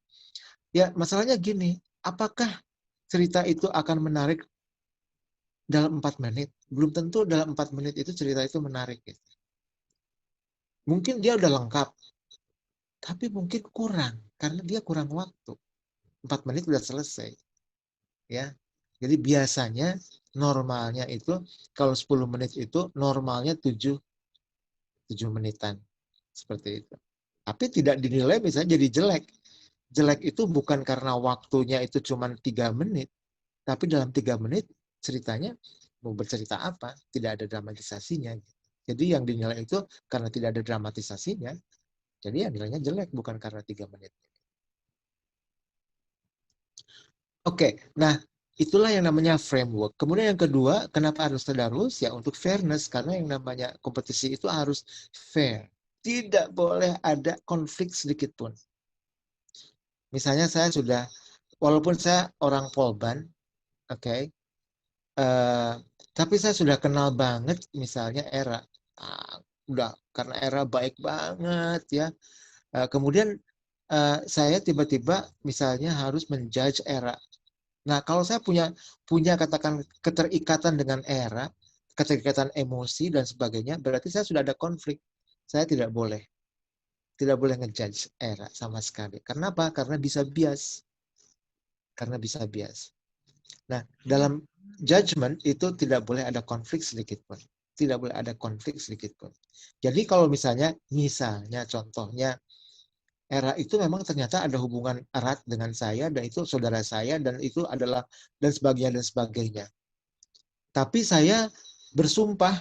Ya, masalahnya gini, apakah cerita itu akan menarik dalam 4 menit? Belum tentu dalam 4 menit itu cerita itu menarik. Gitu. Mungkin dia udah lengkap, tapi mungkin kurang, karena dia kurang waktu. 4 menit udah selesai. Ya, jadi biasanya normalnya itu, kalau 10 menit itu normalnya 7 menitan. Seperti itu. Tapi tidak dinilai misalnya jadi jelek. Jelek itu bukan karena waktunya itu cuma 3 menit, tapi dalam 3 menit ceritanya mau bercerita apa, tidak ada dramatisasinya. Jadi yang dinilai itu karena tidak ada dramatisasinya, jadi yang nilainya jelek, bukan karena 3 menit. Oke, nah itulah yang namanya framework. Kemudian yang kedua, kenapa harus ada rules? Ya untuk fairness, karena yang namanya kompetisi itu harus fair. Tidak boleh ada konflik sedikit pun. Misalnya saya sudah, walaupun saya orang Polban, oke, Tapi saya sudah kenal banget misalnya Era. Udah karena Era baik banget ya. Kemudian saya tiba-tiba misalnya harus menjudge Era. Nah, kalau saya punya katakan keterikatan dengan Era, keterikatan emosi dan sebagainya, berarti saya sudah ada konflik. Saya tidak boleh ngejudge Era sama sekali. Karena apa? Karena bisa bias. Nah, dalam judgment itu tidak boleh ada konflik sedikit pun. Tidak boleh ada konflik sedikit pun. Jadi kalau misalnya contohnya Era itu memang ternyata ada hubungan erat dengan saya dan itu saudara saya dan itu adalah dan sebagainya. Tapi saya bersumpah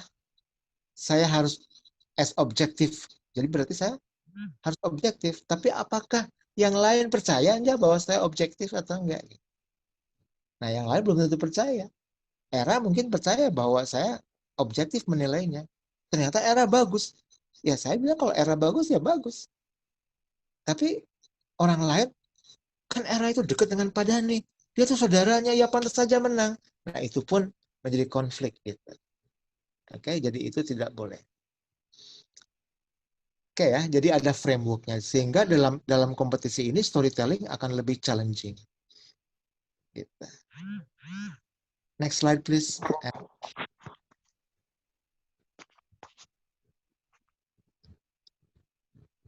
saya harus as objektif. Jadi berarti saya harus objektif. Tapi apakah yang lain percaya enggak bahwa saya objektif atau enggak? Nah, yang lain belum tentu percaya. Era mungkin percaya bahwa saya objektif menilainya. Ternyata Era bagus. Ya saya bilang kalau Era bagus ya bagus. Tapi orang lain, kan Era itu dekat dengan Padani. Dia tuh saudaranya, ya pantas saja menang. Nah itu pun menjadi konflik. Gitu. Oke, jadi itu tidak boleh. Oke ya, jadi ada frameworknya. Sehingga dalam kompetisi ini storytelling akan lebih challenging. Gitu. Next slide please.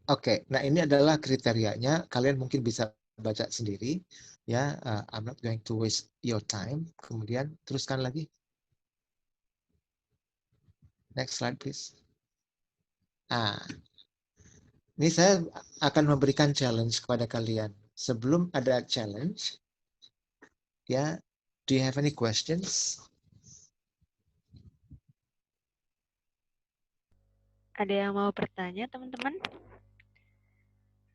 Oke, nah ini adalah kriterianya. Kalian mungkin bisa baca sendiri. Ya, I'm not going to waste your time. Kemudian teruskan lagi. Next slide please. Ini saya akan memberikan challenge kepada kalian. Sebelum ada challenge, ya, do you have any questions? Ada yang mau bertanya, teman-teman?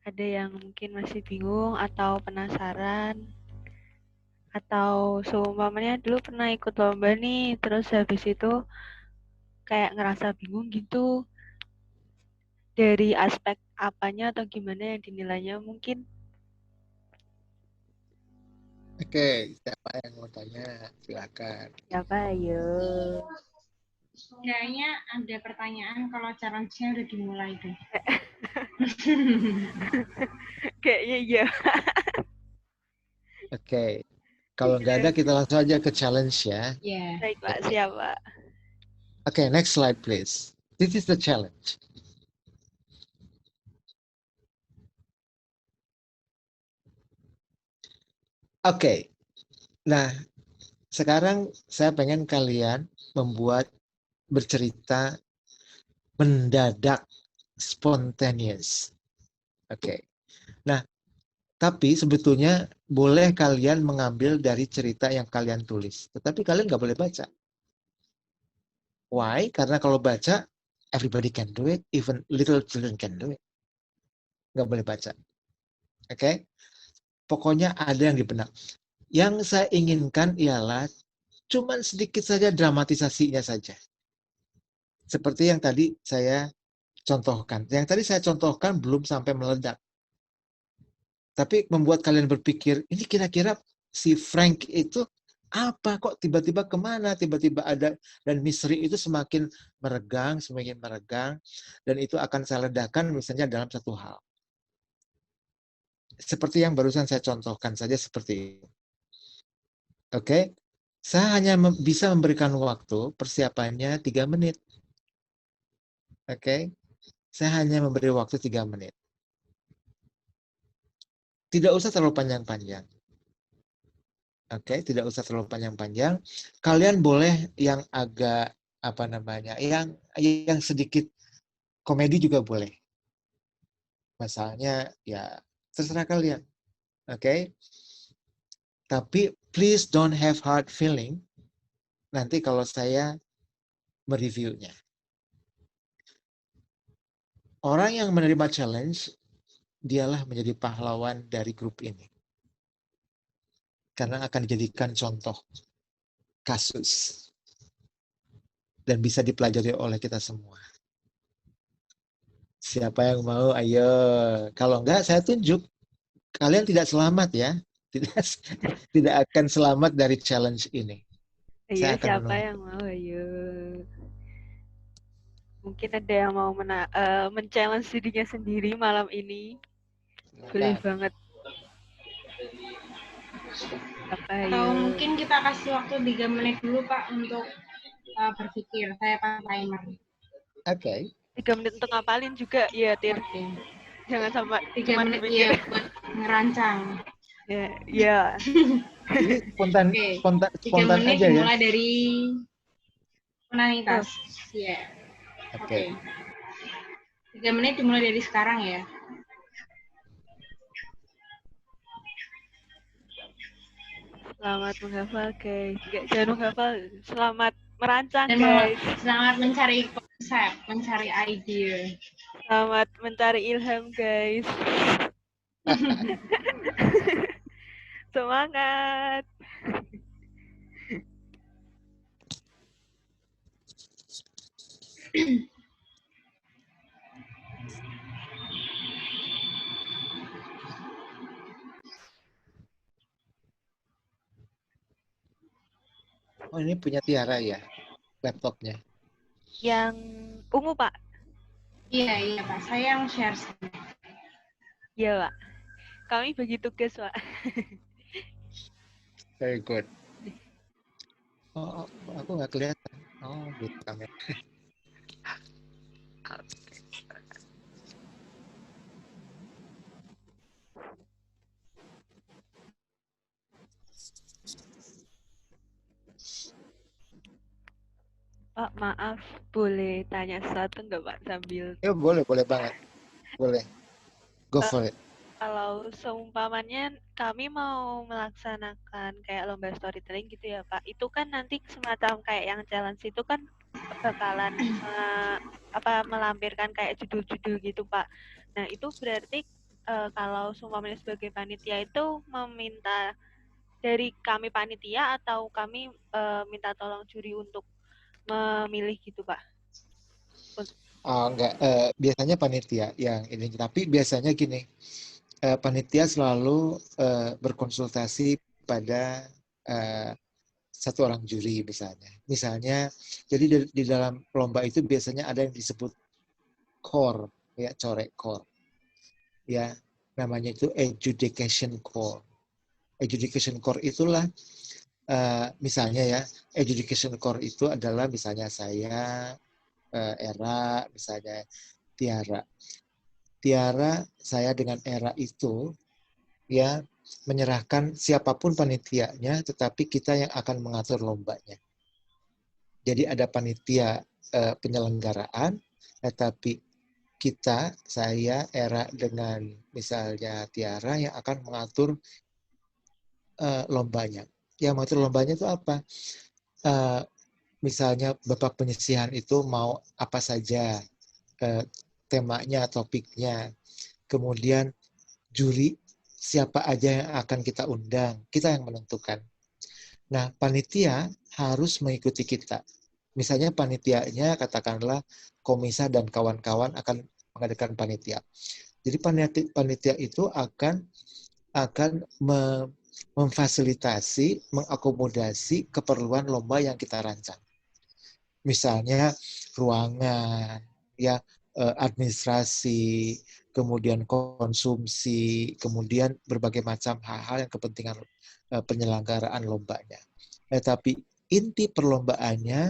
Ada yang mungkin masih bingung atau penasaran? Atau seumpamanya dulu pernah ikut lomba nih, terus habis itu kayak ngerasa bingung gitu. Dari aspek apanya atau gimana yang dinilainya mungkin? Oke, siapa yang mau tanya? Silakan. Siapa ayo? Kayaknya ada pertanyaan kalau challenge-nya udah dimulai deh. Kayaknya iya. Oke, kalau nggak ada kita langsung aja ke challenge ya. Yeah. Baik Pak, siap Pak. Oke, next slide please. This is the challenge. Oke, nah sekarang saya pengen kalian membuat bercerita mendadak, spontaneous. Oke, nah tapi sebetulnya boleh kalian mengambil dari cerita yang kalian tulis, tetapi kalian nggak boleh baca. Why? Karena kalau baca, everybody can do it, even little children can do it. Nggak boleh baca. Oke? Pokoknya ada yang di benak. Yang saya inginkan ialah cuman sedikit saja dramatisasinya saja. Seperti yang tadi saya contohkan. Yang tadi saya contohkan belum sampai meledak. Tapi membuat kalian berpikir, ini kira-kira si Frank itu apa kok tiba-tiba kemana, tiba-tiba ada, dan misteri itu semakin meregang, dan itu akan saya ledakan misalnya dalam satu hal. Seperti yang barusan saya contohkan saja seperti itu. Oke, saya hanya bisa memberikan waktu persiapannya 3 menit. Oke, saya hanya memberi waktu 3 menit. Tidak usah terlalu panjang-panjang. Oke, tidak usah terlalu panjang-panjang. Kalian boleh yang agak yang sedikit komedi juga boleh. Misalnya ya terserah kalian. Oke. Tapi please don't have hard feeling nanti kalau saya mereviewnya. Orang yang menerima challenge dialah menjadi pahlawan dari grup ini. Karena akan dijadikan contoh kasus dan bisa dipelajari oleh kita semua. Siapa yang mau? Ayo. Kalau enggak, saya tunjuk. Kalian tidak selamat ya. Tidak akan selamat dari challenge ini. Iya, Saya akan siapa menunggu. yang mau? Ayo. Mungkin ada yang mau men-challenge dirinya sendiri malam ini. Boleh Silakan. banget. Apa Atau ayo? mungkin kita kasih waktu 3 menit dulu Pak untuk berpikir. Saya pakai timer. Oke. 3 menit untuk ngapalin juga, ya Tir. Oke. Jangan sampai 3 cuma menit berpikir. ya buat ngerancang. Ya, ya. Ini spontan, Oke. 3 spontan menit aja ya. dimulai dari spontanitas. Ya. Oke. Oke. 3 menit dimulai dari sekarang ya. Selamat menghafal, guys. Enggak, jangan menghafal. Selamat merancang, Dan guys. selamat mencari konsep, mencari ide. Selamat mencari ilham, guys. Semangat. Oh, ini punya Tiara ya, laptopnya. Yang ungu, Pak. Iya Pak, saya yang share. Iya, Pak. Kami bagi tugas, Pak. Very good. Oh, aku nggak kelihatan. Oh, gitu kamera. Pak, maaf. Boleh tanya sesuatu nggak, Pak? Sambil Ya, boleh banget. Boleh. Go for it. kalau seumpamanya kami mau melaksanakan kayak lomba storytelling gitu ya, Pak. Itu kan nanti semacam kayak yang challenge itu kan bakalan melampirkan kayak judul-judul gitu, Pak. Nah, itu berarti kalau seumpamanya sebagai panitia itu meminta dari kami panitia atau kami minta tolong juri untuk memilih gitu, Pak? Oh, enggak. Biasanya panitia yang ini. Tapi biasanya gini, panitia selalu berkonsultasi pada satu orang juri misalnya. Misalnya, jadi di dalam lomba itu biasanya ada yang disebut core, ya corek core, ya namanya itu adjudication core. Adjudication core itulah misalnya ya, adjudication core itu adalah misalnya saya, Era, misalnya Tiara. Tiara, saya dengan Era itu ya menyerahkan siapapun panitianya, tetapi kita yang akan mengatur lombanya. Jadi ada panitia penyelenggaraan, tetapi kita, saya, Era dengan misalnya Tiara yang akan mengatur lombanya. Yang mengatur lombanya itu apa? Misalnya babak penyisihan itu mau apa saja temanya, topiknya. Kemudian juri siapa aja yang akan kita undang, kita yang menentukan. Nah, panitia harus mengikuti kita. Misalnya panitianya katakanlah Komisa dan kawan-kawan akan mengadakan panitia. Jadi panitia itu akan memfasilitasi, mengakomodasi keperluan lomba yang kita rancang. Misalnya ruangan, ya administrasi, kemudian konsumsi, kemudian berbagai macam hal-hal yang kepentingan penyelenggaraan lombanya. Tapi inti perlombaannya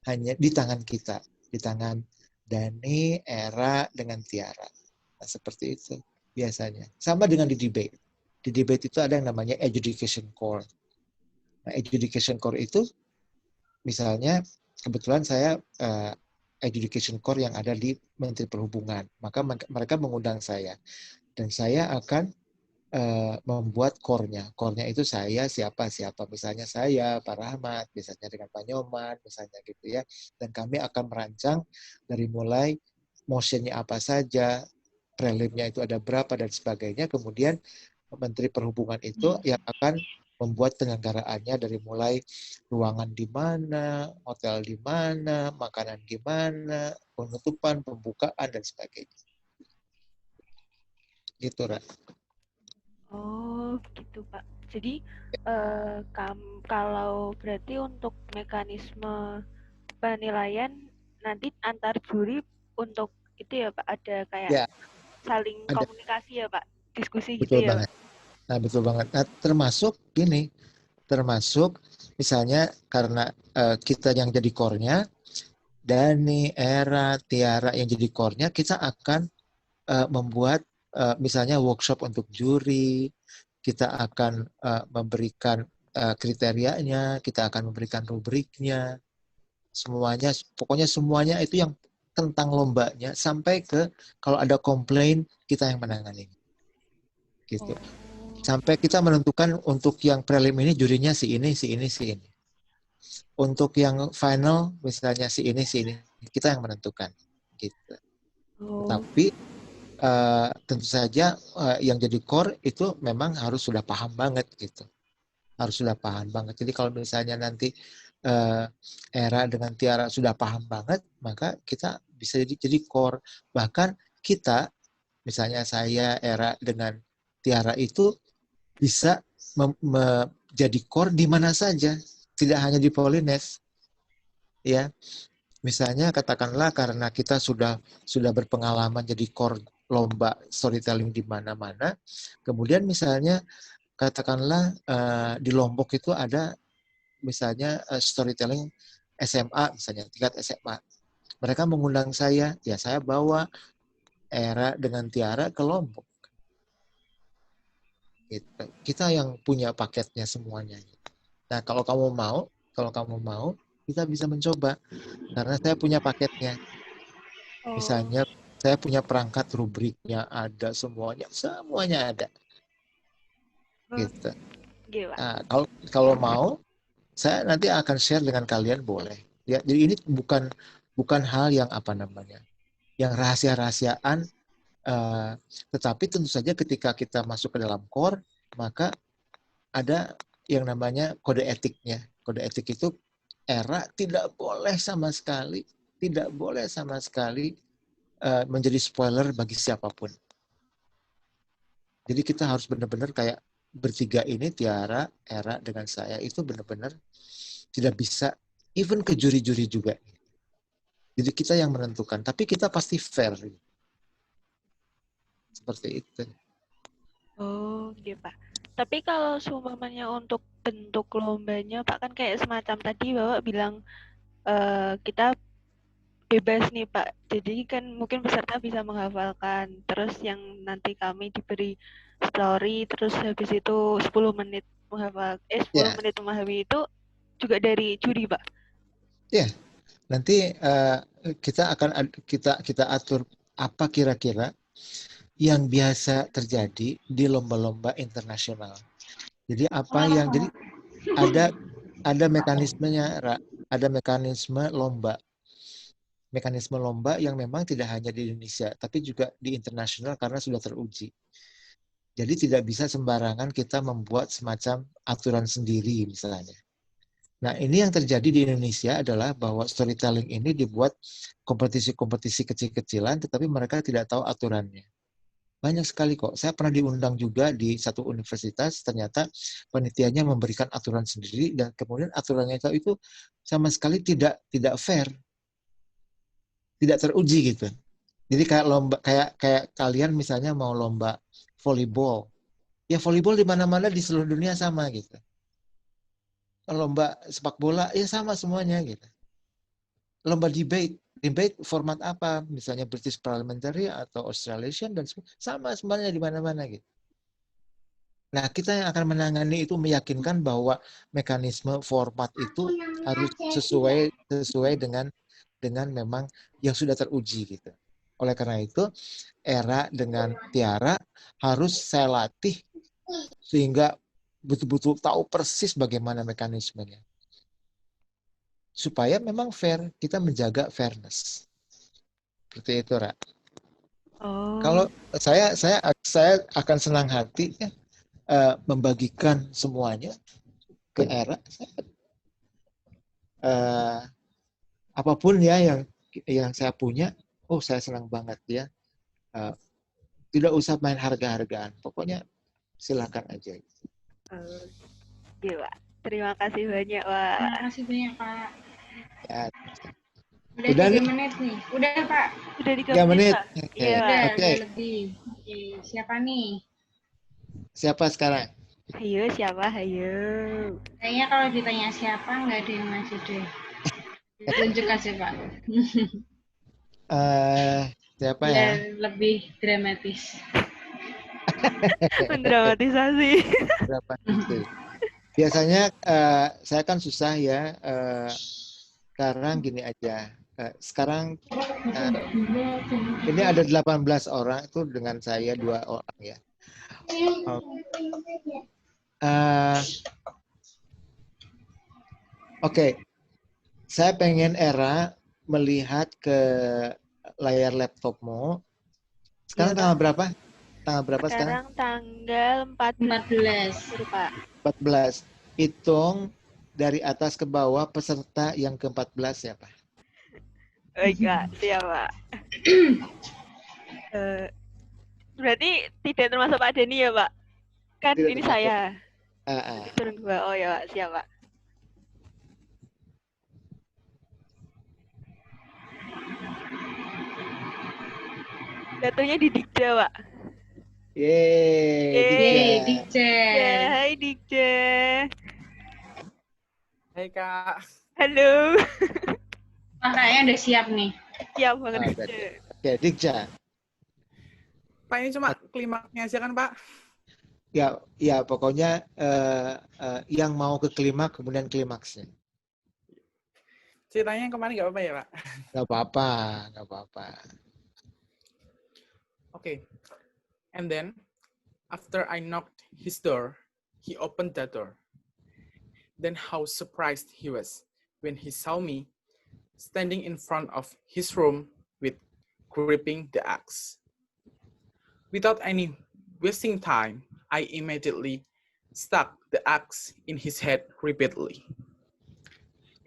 hanya di tangan kita, di tangan Dani, Era, dengan Tiara. Nah, seperti itu biasanya. Sama dengan di debate. Di debate itu ada yang namanya adjudication core. Nah, adjudication core itu misalnya kebetulan saya adjudication core yang ada di Menteri Perhubungan. Maka mereka mengundang saya. Dan saya akan membuat core-nya. Core-nya itu saya, siapa. Misalnya saya, Pak Rahmat, misalnya dengan Pak Nyoman, misalnya gitu ya. Dan kami akan merancang dari mulai motion-nya apa saja, prelimnya itu ada berapa, dan sebagainya. Kemudian Menteri Perhubungan itu yang akan membuat penyelenggaraannya dari mulai ruangan di mana, hotel di mana, makanan gimana, penutupan, pembukaan, dan sebagainya. Gitu, Ra. Oh, Oh, gitu, Pak. Jadi kalau berarti untuk mekanisme penilaian nanti antar juri untuk itu ya Pak, ada kayak Ya, saling ada, komunikasi ya Pak, diskusi gitu betul ya Pak. banget. Nah, betul banget. Nah, termasuk gini, termasuk misalnya karena kita yang jadi core-nya, Dani, Era, Tiara yang jadi core-nya, kita akan membuat misalnya workshop untuk juri, kita akan memberikan kriterianya, kita akan memberikan rubriknya, semuanya, pokoknya semuanya itu yang tentang lombanya sampai ke kalau ada komplain kita yang menangani, gitu. Sampai kita menentukan untuk yang prelim ini jurinya si ini, si ini, si ini. Untuk yang final misalnya si ini, kita yang menentukan, gitu. Tapi tentu saja yang jadi core itu memang harus sudah paham banget gitu. Harus sudah paham banget. Jadi kalau misalnya nanti Era dengan Tiara sudah paham banget, maka kita bisa jadi core. Bahkan kita, misalnya saya, Era dengan Tiara itu bisa jadi core di mana saja, tidak hanya di Polines. Ya, misalnya katakanlah karena kita sudah berpengalaman jadi core lomba storytelling di mana-mana, kemudian misalnya katakanlah di Lombok itu ada misalnya storytelling SMA, misalnya tingkat SMA. Mereka mengundang saya, ya saya bawa Era dengan Tiara ke Lombok. Gitu. Kita yang punya paketnya semuanya. Nah, kalau kamu mau, kita bisa mencoba. Karena saya punya paketnya. Misalnya, saya punya perangkat rubriknya ada semuanya ada. Gitu. Nah, kalau mau, saya nanti akan share dengan kalian boleh. Ya, jadi ini bukan hal yang apa namanya, yang rahasia-rahasiaan. Tetapi tentu saja ketika kita masuk ke dalam core, maka ada yang namanya kode etiknya. Kode etik itu Era tidak boleh sama sekali menjadi spoiler bagi siapapun. Jadi kita harus benar-benar kayak bertiga ini, Tiara, Era, dengan saya, itu benar-benar tidak bisa, even ke juri-juri juga. Jadi kita yang menentukan, tapi kita pasti fair. Seperti itu. Oh, gitu Pak. Tapi kalau seumpamanya untuk bentuk lombanya Pak, kan kayak semacam tadi Bapak bilang kita bebas nih Pak. Jadi kan mungkin peserta bisa menghafalkan. Terus yang nanti kami diberi story, terus habis itu 10 menit menghafal, 10 menit memahami itu juga dari juri Pak. Ya, nanti kita atur apa kira-kira yang biasa terjadi di lomba-lomba internasional. Jadi jadi ada mekanismenya, ada mekanisme lomba. Mekanisme lomba yang memang tidak hanya di Indonesia, tapi juga di internasional karena sudah teruji. Jadi tidak bisa sembarangan kita membuat semacam aturan sendiri misalnya. Nah, ini yang terjadi di Indonesia adalah bahwa storytelling ini dibuat kompetisi-kompetisi kecil-kecilan, tetapi mereka tidak tahu aturannya. Banyak sekali kok. Saya pernah diundang juga di satu universitas, ternyata panitianya memberikan aturan sendiri, dan kemudian aturannya itu sama sekali tidak fair, tidak teruji gitu. Jadi kayak lomba, kayak kalian misalnya mau lomba volleyball, ya volleyball di mana-mana di seluruh dunia sama gitu. Lomba sepak bola ya sama semuanya gitu. Lomba debate format apa? Misalnya British Parliamentary atau Australasian dan sama sebenarnya di mana-mana gitu. Nah, kita yang akan menangani itu meyakinkan bahwa mekanisme format itu harus sesuai dengan memang yang sudah teruji gitu. Oleh karena itu, Era dengan Tiara harus saya latih sehingga betul-betul tahu persis bagaimana mekanismenya. Supaya memang fair, kita menjaga fairness. Seperti itu, Ra. Kalau saya akan senang hati ya, membagikan semuanya ke Era. Apapun ya yang saya punya, saya senang banget ya. Tidak usah main harga-hargaan. Pokoknya Silakan aja. Oke, Pak. Terima kasih banyak, Pak. Terima kasih banyak Pak. Ya. Udah Udah 3 nih, menit nih. Udah Pak. Udah 3 3 menit, menit. Pak. Oke. Iya, Pak. Udah, Oke. udah lebih. Oke, siapa nih? Siapa sekarang? Ayo, siapa? Ayo. Kayaknya kalau ditanya siapa nggak ada yang maju deh. Tunjuk aja Pak. Siapa ya? Biar lebih dramatis. Mendramatisasi. Berapa itu? Biasanya saya kan susah ya. Sekarang gini aja. Sekarang ini ada 18 orang itu dengan saya 2 orang ya. Oke. Saya pengen Era melihat ke layar laptopmu. Sekarang Iya, tanggal Pak. berapa? Tanggal berapa sekarang? Sekarang tanggal 14. 14. Betul, Pak. 14. Hitung dari atas ke bawah peserta yang ke-14 ya, Pak. Baik, Pak. Siap, Pak. Berarti tidak termasuk Pak Denny ya, Pak? Kan Tidak ini termasuk. saya. Ah. Turun ke bawah. Oh ya, Pak. Siap, Pak. Jatuhnya di Dikja, Pak. Yeay, Yeay, Dikja. Dikja. Hai, Dikja. Hai Kak. Halo. Wah, kayaknya udah siap nih. Siap banget, Ah, Dikja. Oke, Dikja. Pak ini cuma klimaksnya aja kan Pak? Ya pokoknya yang mau ke klimaks kemudian klimaksnya. Ceritanya yang kemarin nggak apa-apa ya Pak? Nggak apa-apa, nggak apa-apa. Okay. And then, after I knocked his door, he opened that door. Then how surprised he was when he saw me standing in front of his room with gripping the axe. Without any wasting time, I immediately stuck the axe in his head repeatedly.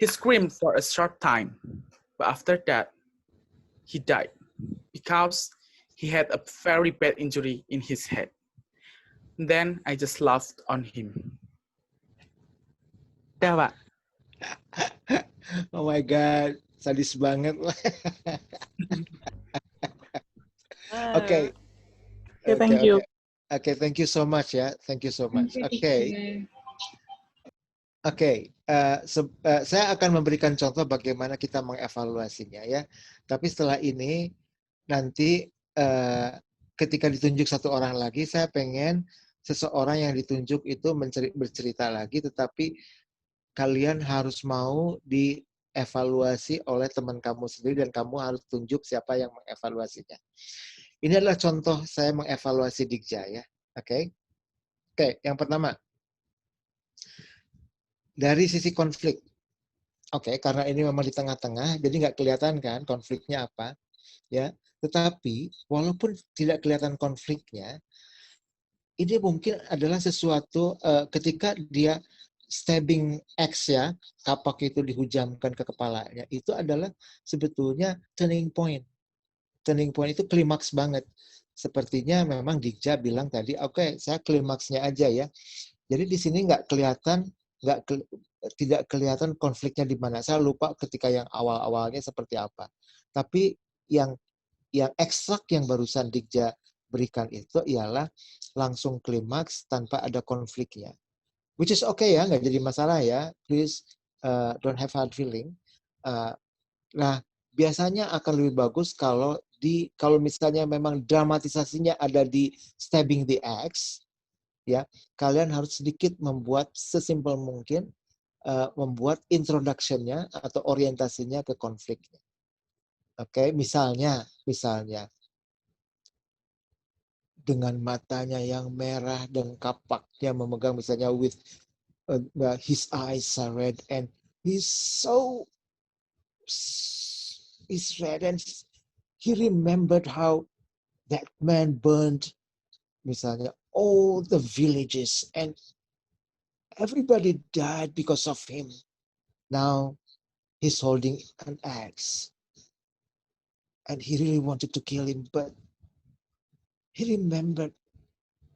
He screamed for a short time, but after that, he died because he had a very bad injury in his head. Then I just laughed on him. Dah, Pak. Oh my God, sadis banget. Oke. Okay, thank you. Oke, thank you so much ya. Thank you so much. Thank you, Oke. Dikja. Saya akan memberikan contoh bagaimana kita mengevaluasinya ya. Tapi setelah ini nanti ketika ditunjuk satu orang lagi, saya pengen seseorang yang ditunjuk itu bercerita lagi, tetapi kalian harus mau dievaluasi oleh teman kamu sendiri dan kamu harus tunjuk siapa yang mengevaluasinya. Ini adalah contoh saya mengevaluasi Dikja ya. Oke, yang pertama. Dari sisi konflik. Oke, karena ini memang di tengah-tengah, jadi nggak kelihatan kan konfliknya apa. Ya, tetapi walaupun tidak kelihatan konfliknya, ini mungkin adalah sesuatu ketika dia stabbing X ya, kapak itu dihujamkan ke kepalanya, itu adalah sebetulnya turning point. Turning point itu klimaks banget. Sepertinya memang Dikja bilang tadi, oke, saya klimaksnya aja ya. Jadi di sini tidak kelihatan konfliknya di mana. Saya lupa ketika yang awal-awalnya seperti apa. Tapi yang ekstrak yang barusan Dikja berikan itu ialah langsung klimaks tanpa ada konfliknya. Which is okay ya, nggak jadi masalah ya. Please don't have hard feeling. Nah, biasanya akan lebih bagus kalau misalnya memang dramatisasinya ada di stabbing the axe, ya, kalian harus sedikit membuat sesimpel mungkin membuat introduction-nya atau orientasinya ke konfliknya. Oke, misalnya dengan matanya yang merah dan kapaknya memegang misalnya with his eyes are red and he's red and he remembered how that man burned misalnya all the villages and everybody died because of him. Now he's holding an axe and he really wanted to kill him, but he remembered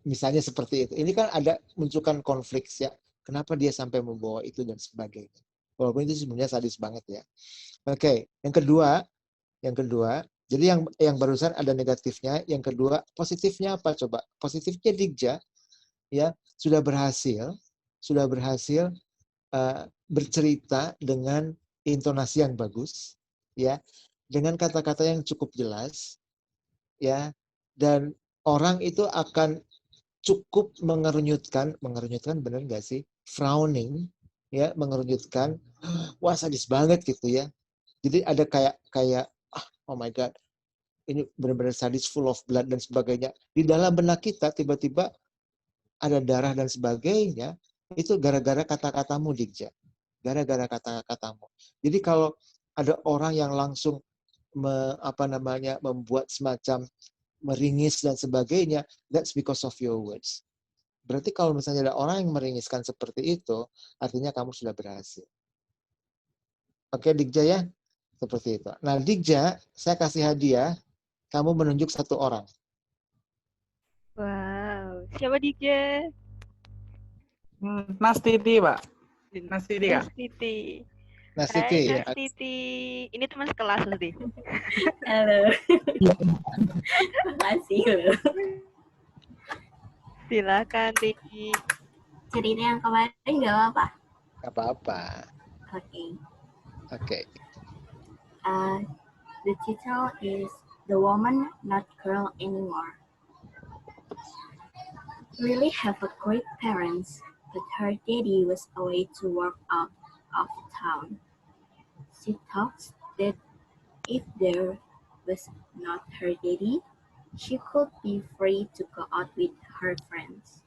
misalnya seperti itu. Ini kan ada munculkan konflik ya. Kenapa dia sampai membawa itu dan sebagainya. Walaupun itu sebenarnya sadis banget ya. Oke, yang kedua, jadi yang barusan ada negatifnya, yang kedua positifnya apa coba? Positifnya Digja ya sudah berhasil bercerita dengan intonasi yang bagus ya, dengan kata-kata yang cukup jelas ya, dan orang itu akan cukup mengerunyutkan benar nggak sih? Frowning ya, mengerunyutkan, wah sadis banget gitu ya. Jadi ada kayak oh my god, ini benar-benar sadis, full of blood dan sebagainya. Di dalam benak kita tiba-tiba ada darah dan sebagainya, itu gara-gara kata-katamu, Digja. Gara-gara kata-katamu. Jadi kalau ada orang yang langsung membuat semacam meringis dan sebagainya, that's because of your words. Berarti kalau misalnya ada orang yang meringiskan seperti itu, artinya kamu sudah berhasil. Oke, Digja ya? Seperti itu. Nah, Digja, saya kasih hadiah, kamu menunjuk satu orang. Wow, siapa Dija? Nastiti, Pak. Nastiti, Kak. Nastiti. Nastiti, Hai ya. Nastiti. Ini teman sekelas Nasti. Halo. Makasih loh. Silakan Titi. Cerita yang kemarin nggak apa-apa. Gak apa-apa. Oke. Oke. The title is The Woman Not Girl Anymore. Lily have a great parents, but her daddy was away to work out of town. She thought that if there was not her daddy, she could be free to go out with her friends.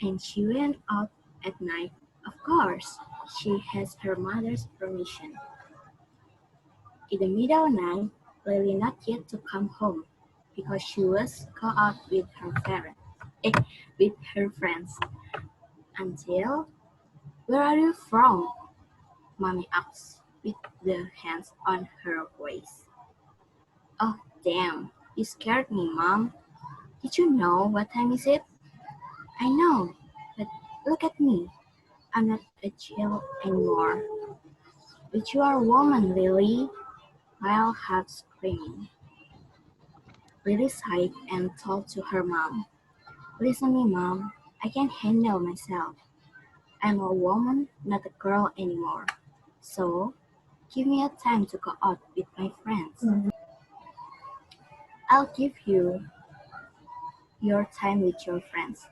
And she went out at night. Of course, she has her mother's permission. In the middle of the night, Lily not yet to come home because she was go out with her friends. Until, where are you from? Mommy asked with the hands on her waist. Oh, damn, you scared me, Mom. Did you know what time is it? I know, but look at me. I'm not a child anymore. But you are a woman, Lily. While half screaming. Lily sighed and told to her mom, Listen me, Mom. I can handle myself. I'm a woman, not a girl anymore. So, give me a time to go out with my friends. I'll give you your time with your friends.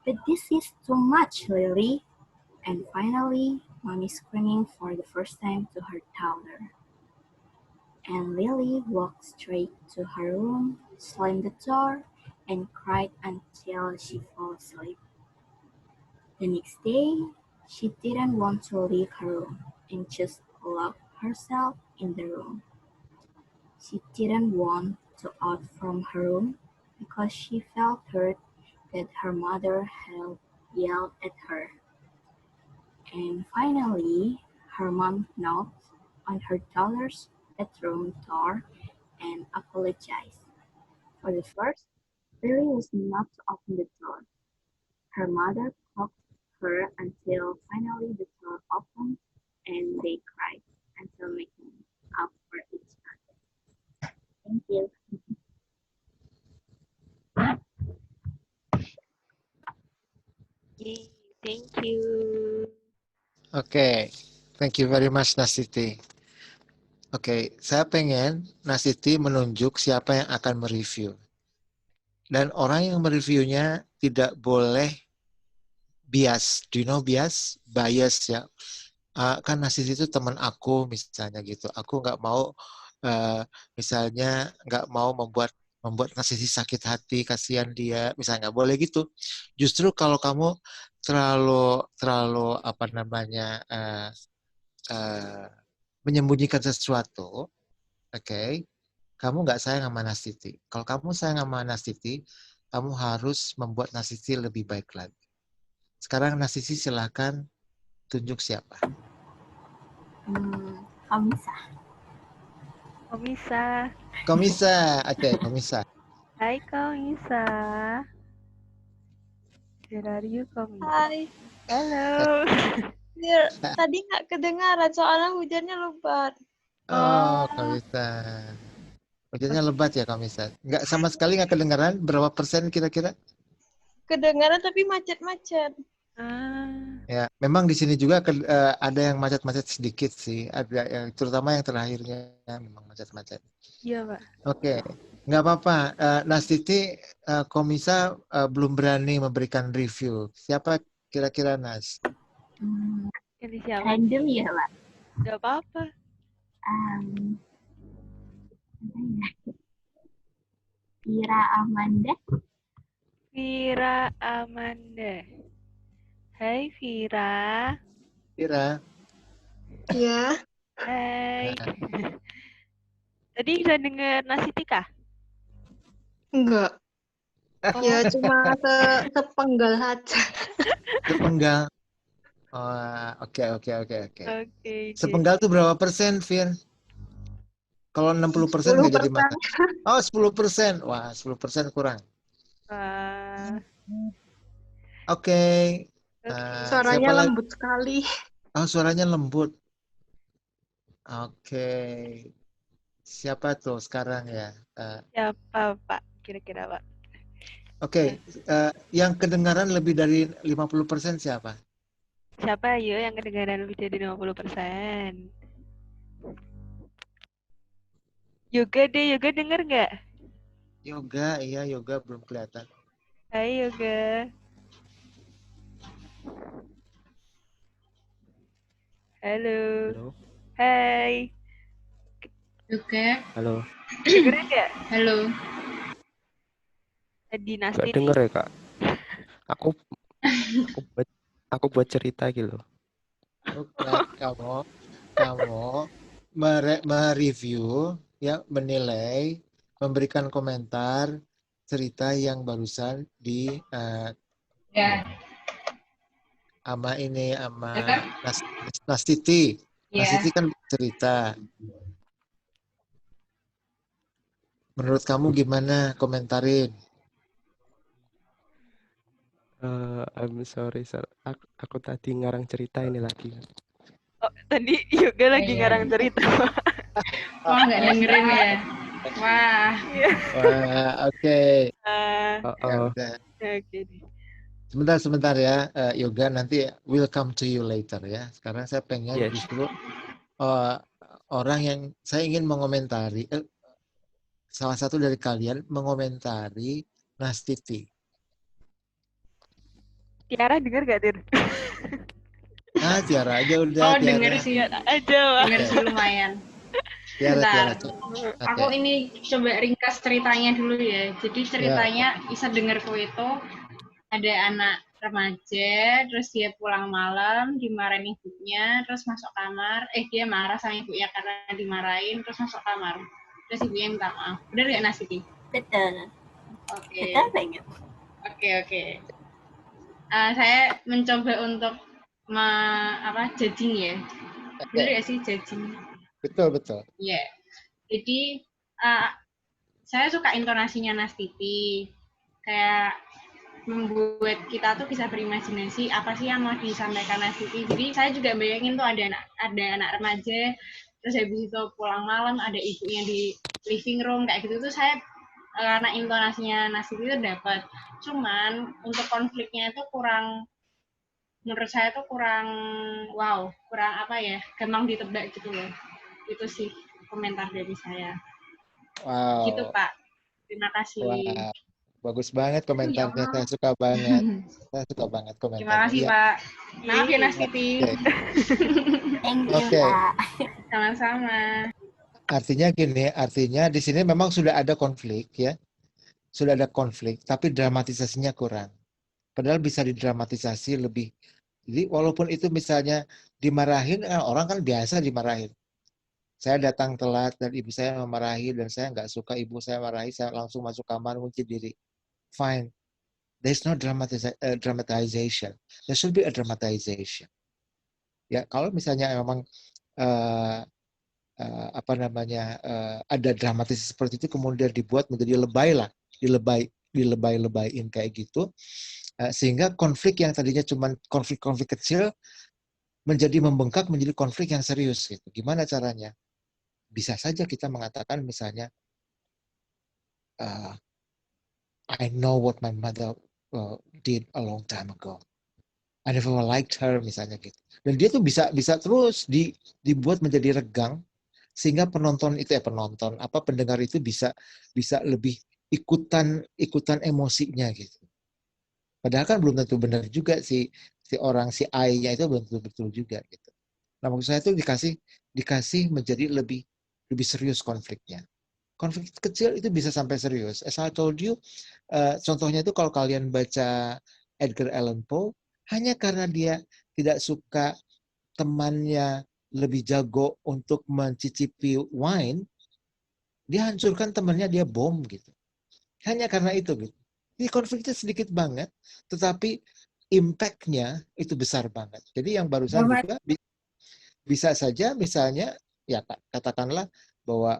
But this is too much, Lily. And finally, Mommy screaming for the first time to her toddler. And Lily walked straight to her room, slammed the door, and cried until she fell asleep. The next day, she didn't want to leave her room and just locked herself in the room. She didn't want to out from her room because she felt hurt that her mother had yelled at her. And finally, her mom knocked on her daughter's bedroom door and apologized. For the first, Lily was not to open the door. Her mother poked her until finally the door opened and they cried until making up for each other. Thank you. Yay, thank you. Oke, thank you very much Nastiti. Oke, saya pengen Nastiti menunjuk siapa yang akan mereview. Dan orang yang mereviewnya tidak boleh bias. Do you know bias? Bias ya. Kan Nastiti itu teman aku misalnya gitu. Aku nggak mau misalnya nggak mau membuat Nastiti sakit hati, kasihan dia, misalnya nggak boleh gitu. Justru kalau kamu terlalu apa namanya menyembunyikan sesuatu, oke, kamu nggak sayang sama Nastiti. Kalau kamu sayang sama Nastiti, kamu harus membuat Nastiti lebih baik lagi. Sekarang Nastiti silahkan tunjuk siapa. Komisa. Komisa. Komisa, oke, Komisa. Hai Komisa. Where are you, Komisa? Hai. Halo. Tadi nggak kedengaran soalnya hujannya lebat. Oh, Kamisa. Hujannya lebat ya, Kamisa. Nggak sama sekali nggak kedengaran. Berapa persen kira-kira? Kedengaran tapi macet-macet. Ya, memang di sini juga ada yang macet-macet sedikit sih. Ada yang terutama yang terakhirnya memang macet-macet. Iya, Pak. Oke, nggak apa-apa. Nastiti, Komisa belum berani memberikan review. Siapa kira-kira Nas? Ini siapa? Random ya, Pak. Gak apa-apa. Vira Amanda. Vira Amanda. Hai Vira. Vira. Ya. Hai. Tadi bisa dengar Nastiti kah? Enggak. Ya cuma sepenggal saja. Sepenggal. Oke. Oke. Sepenggal tuh berapa persen, Vir? Kalau 60% nggak jadi makan. Oh, 10%. Wah, 10% kurang. Oke. Suaranya lembut sekali. Oh, suaranya lembut. Oke. Siapa tuh sekarang ya? Siapa, Pak? Kira-kira, Pak? Oke. Yang kedengaran lebih dari 50% siapa? Siapa ayo yang kedengaran lebih dari 50%? Yoga deh, Yoga denger nggak? Yoga, iya Yoga belum kelihatan. Hai Yoga. Halo. Hai. Yoga. Halo. Dengerin nggak? Halo. Dinasti. Gak denger ya, Kak? Aku buat cerita gitu. Kamu mereview, ya, menilai, memberikan komentar cerita yang barusan di ama Nastiti. Nastiti kan cerita. Menurut kamu gimana? Komentarin. I'm sorry, sir. Aku tadi ngarang cerita ini lagi. Oh, tadi Yoga lagi ngarang cerita. Wah, nggak dengerin ya? Wah. Oke. Oke. Sebentar ya, Yoga, nanti will come to you later ya. Sekarang saya pengen justru orang yang saya ingin mengomentari, salah satu dari kalian mengomentari Nastiti. Tiara denger gak, Tir? Tiara aja udah. Oh, Tiara. denger sih. Denger sih lumayan. Tiara. Aku ini coba ringkas ceritanya dulu ya. Jadi ceritanya bisa denger itu ada anak remaja, terus dia pulang malam, dimarahin ibunya, terus masuk kamar. Dia marah sama ibunya karena dimarahin, terus masuk kamar. Terus ibunya minta maaf. Bener gak, Nastiti? Betul. Oke. Betul banget. Oke. Saya mencoba untuk judging ya. Bener gak sih judging? Betul. Iya. Jadi saya suka intonasinya Nastiti. Kayak membuat kita tuh bisa berimajinasi apa sih yang mau disampaikan Nastiti. Jadi saya juga bayangin tuh ada anak remaja, terus habis itu pulang malam ada ibunya di living room kayak gitu tuh saya karena intonasinya Nastiti itu dapat. Cuman untuk konfliknya itu menurut saya tuh kurang gampang ditebak gitu loh. Itu sih komentar dari saya. Wow. Gitu Pak. Terima kasih. Wow. Bagus banget komentarnya, saya suka banget. Komentarnya. Terima kasih Pak. Maaf ya Nastiti. Oke. Sama-sama. Artinya di sini memang sudah ada konflik ya. Sudah ada konflik, tapi dramatisasinya kurang. Padahal bisa didramatisasi lebih. Jadi walaupun itu misalnya dimarahin, orang kan biasa dimarahin. Saya datang telat dan ibu saya memarahi dan saya nggak suka ibu saya marahi, saya langsung masuk kamar kunci diri. Fine. There's no dramatization. There should be a dramatization. Ya, kalau misalnya memang ada dramatis seperti itu kemudian dibuat menjadi lebay lah, dilebay-lebayin kayak gitu, sehingga konflik yang tadinya cuma konflik-konflik kecil menjadi membengkak menjadi konflik yang serius gitu. Gimana caranya? Bisa saja kita mengatakan misalnya, I know what my mother did a long time ago. I never liked her misalnya gitu. Dan dia tuh bisa terus dibuat menjadi regang sehingga pendengar itu bisa lebih ikutan emosinya gitu. Padahal kan belum tentu benar juga si I-nya itu belum tentu betul juga gitu. Nah, maksud saya itu dikasih menjadi lebih serius konfliknya. Konflik kecil itu bisa sampai serius. As I told you, contohnya itu kalau kalian baca Edgar Allan Poe, hanya karena dia tidak suka temannya lebih jago untuk mencicipi wine, dia hancurkan temannya, dia bom gitu. Hanya karena itu gitu. Jadi konfliknya sedikit banget, tetapi impact-nya itu besar banget. Jadi yang barusan juga bisa saja misalnya, ya katakanlah bahwa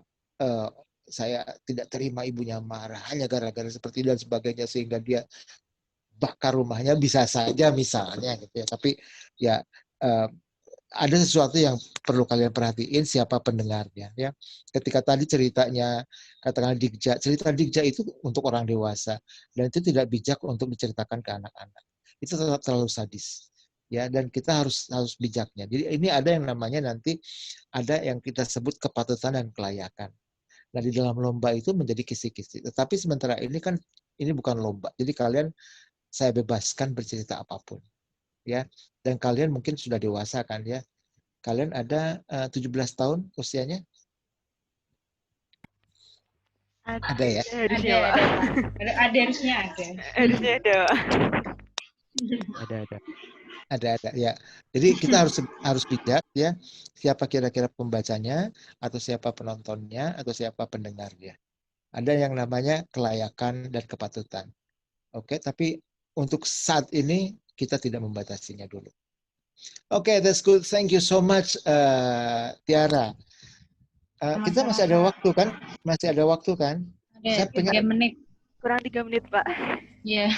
saya tidak terima ibunya marah hanya gara-gara seperti dan sebagainya sehingga dia bakar rumahnya, bisa saja misalnya gitu ya. Tapi ya ada sesuatu yang perlu kalian perhatiin, siapa pendengarnya ya. Ketika tadi ceritanya katakanlah cerita Digja itu untuk orang dewasa dan itu tidak bijak untuk diceritakan ke anak-anak. Itu tetap terlalu sadis. Ya, dan kita harus bijaknya. Jadi ini ada yang namanya nanti ada yang kita sebut kepatutan dan kelayakan. Nah, di dalam lomba itu menjadi kisi-kisi. Tetapi sementara ini kan ini bukan lomba. Jadi kalian saya bebaskan bercerita apapun. Ya. Dan kalian mungkin sudah dewasa kan ya. Kalian ada 17 tahun usianya? Ada ya? Harusnya, Pak. Harusnya ada. Harusnya ada, Pak. Ada ya. Jadi kita harus bijak ya, siapa kira-kira pembacanya atau siapa penontonnya atau siapa pendengarnya. Ada yang namanya kelayakan dan kepatutan. Oke, tapi untuk saat ini kita tidak membatasinya dulu. Oke, that's good. Thank you so much, Tiara. Kita masih ada waktu kan? Masih ada waktu kan? Saya pengen 3 menit. Kurang 3 menit, Pak. Iya.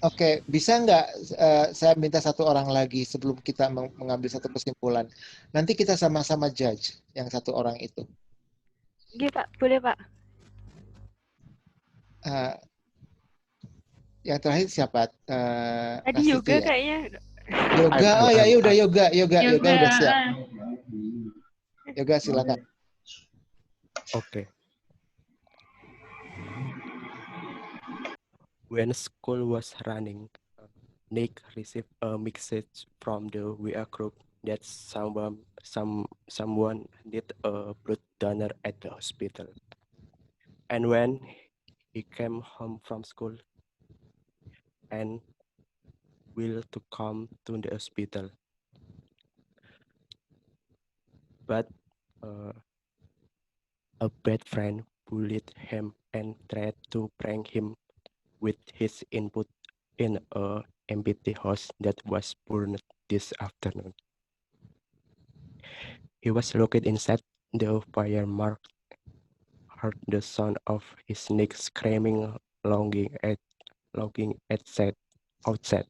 Oke, bisa nggak saya minta satu orang lagi sebelum kita mengambil satu kesimpulan. Nanti kita sama-sama judge yang satu orang itu. Iya, Pak. Boleh, Pak. Yang terakhir siapa? Tadi Yoga ya? Kayaknya. Yoga, oh ya udah Yoga udah siap. Yoga silakan. Okay. When school was running, Nick received a message from the WA group that someone did a blood donor at the hospital. And when he came home from school and will to come to the hospital, but a bad friend bullied him and tried to prank him with his input in a empty house that was burned this afternoon. He was locked inside the fire mark, heard the sound of his Nick screaming, longing outside.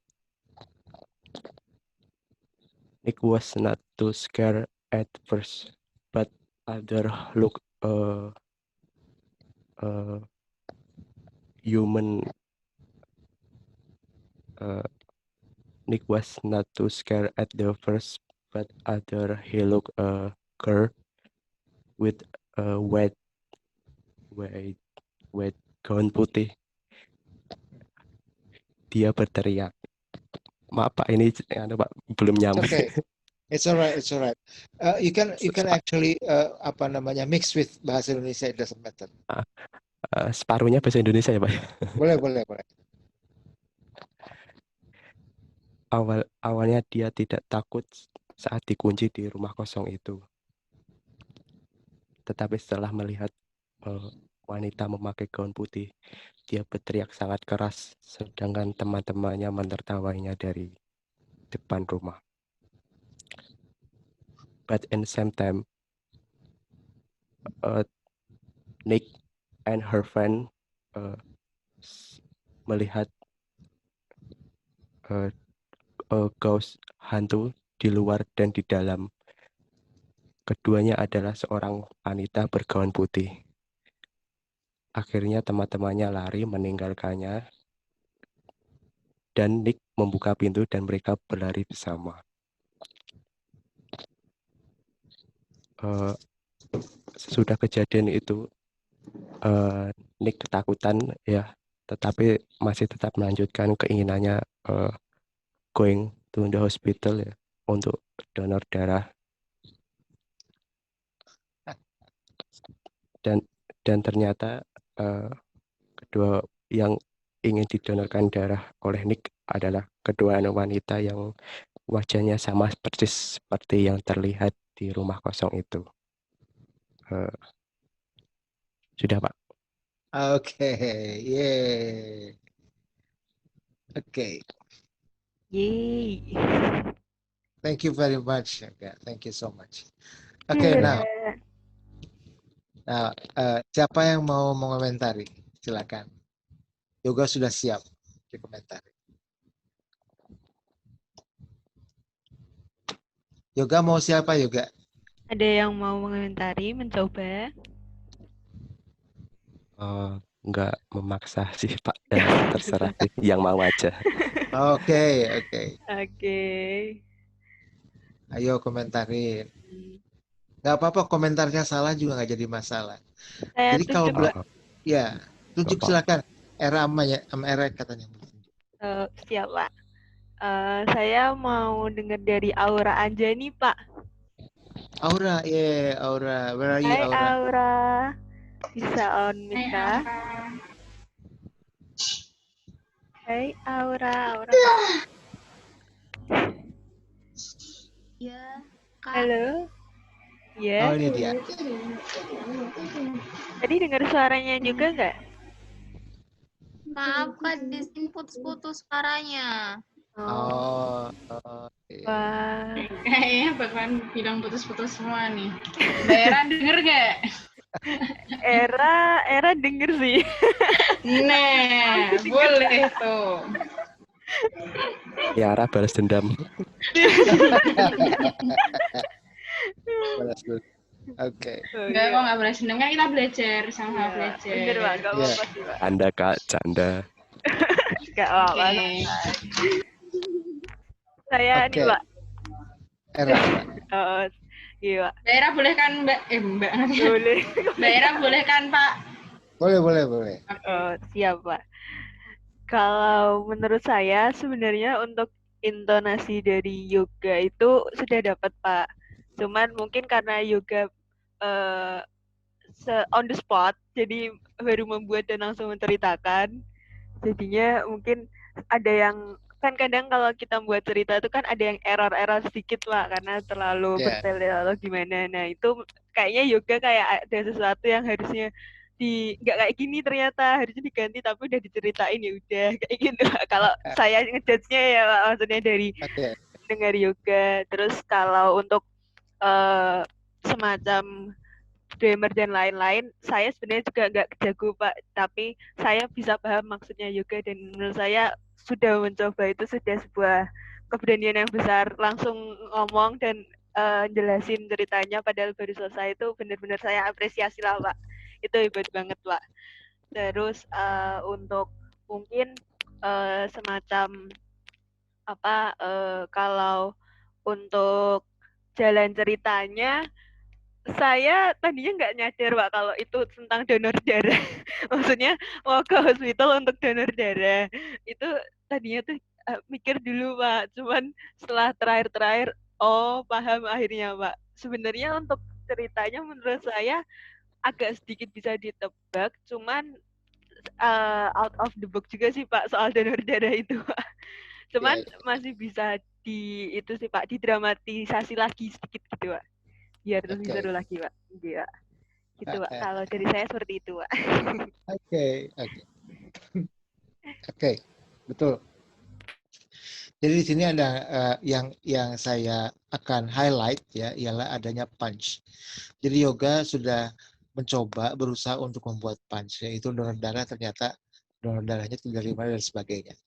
Nick was not too scared at first, but after look human. Nick was not too scared at the first, but after he looked a girl with a white gaun putih, dia berteriak. Maaf Pak, ini Pak belum nyampe. Okay. It's alright. You can actually mix with bahasa Indonesia, it doesn't matter. Separuhnya bahasa Indonesia ya Pak. Boleh. Awalnya dia tidak takut saat dikunci di rumah kosong itu. Tetapi setelah melihat wanita memakai gaun putih, dia berteriak sangat keras, sedangkan teman-temannya menertawainya dari depan rumah. But in the same time, Nick and her friend melihat ghost hantu di luar dan di dalam. Keduanya adalah seorang wanita bergaun putih. Akhirnya teman-temannya lari meninggalkannya dan Nick membuka pintu dan mereka berlari bersama. Sesudah kejadian itu Nick ketakutan ya, tetapi masih tetap melanjutkan keinginannya going to the hospital ya untuk donor darah. Dan ternyata kedua yang ingin didonorkan darah oleh Nick adalah kedua wanita yang wajahnya sama persis seperti yang terlihat di rumah kosong itu. Sudah, Pak. Oke, yeay. Oke, Yeay. thank you very much. Okay, thank you so much. Oke, now siapa yang mau mengomentari? Silakan. Yoga sudah siap dikomentari. Yoga mau siapa Yoga? Ada yang mau mengomentari, mencoba? Nggak memaksa sih Pak, terserah sih, yang mau aja. Oke. Oke. Ayo komentarin. Nggak apa-apa, komentarnya salah juga nggak jadi masalah. Saya Jadi kalau tunjuk. ya tunjuk silakan. Era sama era katanya. Siap Pak. Saya mau dengar dari Aura Anjani Pak. Aura, Aura. Where are you, Hai Aura? Aura. Bisa on mic kah? Hai Aura. Ya, Kak. Halo. Ya. Oh, ini dia. Tadi dengar suaranya juga nggak? Maaf Kak, di sini putus-putus suaranya. Wah. Kayaknya bakalan bilang putus-putus semua nih. Mbak Era denger gak? Era denger sih. Nah, boleh tuh. Yara balas dendam. Oke. Enggak, kok nggak balas dendam, kan kita belajar sama belajar. Bener Pak, nggak apa-apa sih Pak. Anda Kak, canda. Nggak apa-apa. Saya nih Pak. Era. Iya Pak. Mbak Era boleh kan Mbak? Mbak. Boleh. Mbak Era boleh kan Pak? Boleh. Siap Pak. Kalau menurut saya sebenarnya untuk intonasi dari yoga itu sudah dapat Pak. Cuman mungkin karena yoga on the spot, jadi baru membuat dan langsung menceritakan. Jadinya mungkin ada yang, kan kadang kalau kita buat cerita itu kan ada yang error sedikit Pak, karena terlalu bertele atau gimana. Nah itu kayaknya yoga kayak ada sesuatu yang harusnya nggak kayak gini, ternyata harusnya diganti tapi udah diceritain, ya udah kayak gitu. Kalau saya ngejudge-nya ya Pak, maksudnya dari dengar yoga. Terus kalau untuk semacam grammar dan lain-lain, saya sebenarnya juga nggak jago Pak, tapi saya bisa paham maksudnya yoga, dan menurut saya sudah mencoba itu sudah sebuah keberanian yang besar, langsung ngomong dan jelasin ceritanya padahal baru selesai, itu benar-benar saya apresiasi lah Pak. Itu hebat banget Pak. Terus untuk mungkin semacam apa, kalau untuk jalan ceritanya, saya tadinya nggak nyadar Pak kalau itu tentang donor darah. Maksudnya mau ke hospital untuk donor darah. Itu tadinya tuh mikir dulu Pak. Cuman setelah terakhir, oh paham akhirnya Pak. Sebenarnya untuk ceritanya menurut saya agak sedikit bisa ditebak, cuman out of the box juga sih Pak soal donor darah itu Pak. Cuman masih bisa itu sih Pak, didramatisasi lagi sedikit gitu Pak, biar lebih seru lagi Pak. Iya gitu Pak, kalau dari saya seperti itu Pak. Oke, betul. Jadi di sini ada yang saya akan highlight ya, ialah adanya punch. Jadi yoga sudah mencoba berusaha untuk membuat punch, yaitu donor darah ternyata donor darahnya itu dari mana dan sebagainya.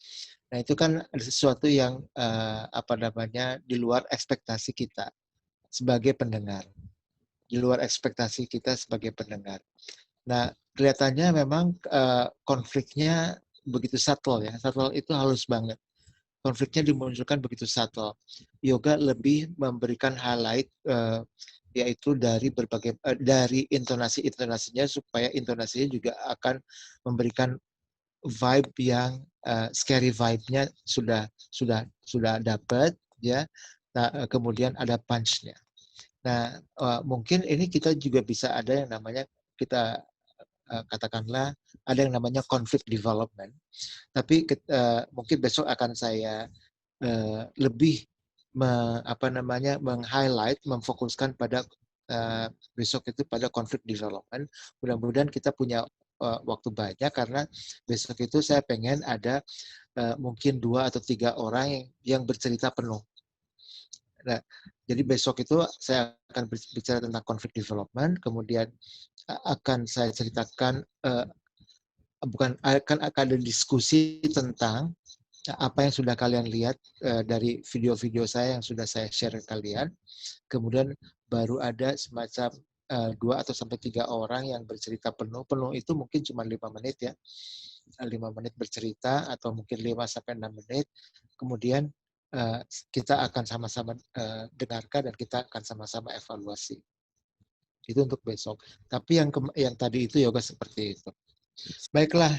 Nah itu kan ada sesuatu yang di luar ekspektasi kita sebagai pendengar, di luar ekspektasi kita sebagai pendengar. Nah kelihatannya memang konfliknya begitu subtle ya, subtle itu halus banget. Konfliknya dimunculkan begitu subtle. Yoga lebih memberikan highlight yaitu dari berbagai dari intonasinya supaya intonasinya juga akan memberikan vibe yang scary vibe-nya sudah dapat ya. Nah, kemudian ada punch-nya. Nah, mungkin ini kita juga bisa ada yang namanya kita katakanlah ada yang namanya conflict development. Tapi mungkin besok akan saya lebih meng-highlight, memfokuskan pada besok itu pada conflict development. Mudah-mudahan kita punya waktu banyak karena besok itu saya pengen ada mungkin 2 atau 3 orang yang bercerita penuh. Nah, jadi besok itu saya akan bicara tentang conflict development, kemudian akan saya ceritakan akan ada diskusi tentang apa yang sudah kalian lihat dari video-video saya yang sudah saya share ke kalian. Kemudian baru ada semacam 2 atau sampai 3 orang yang bercerita penuh. Penuh itu mungkin cuma 5 menit ya. 5 menit bercerita atau mungkin 5 sampai 6 menit. Kemudian kita akan sama-sama dengarkan dan kita akan sama-sama evaluasi. Itu untuk besok. Tapi yang tadi itu yoga seperti itu. Baiklah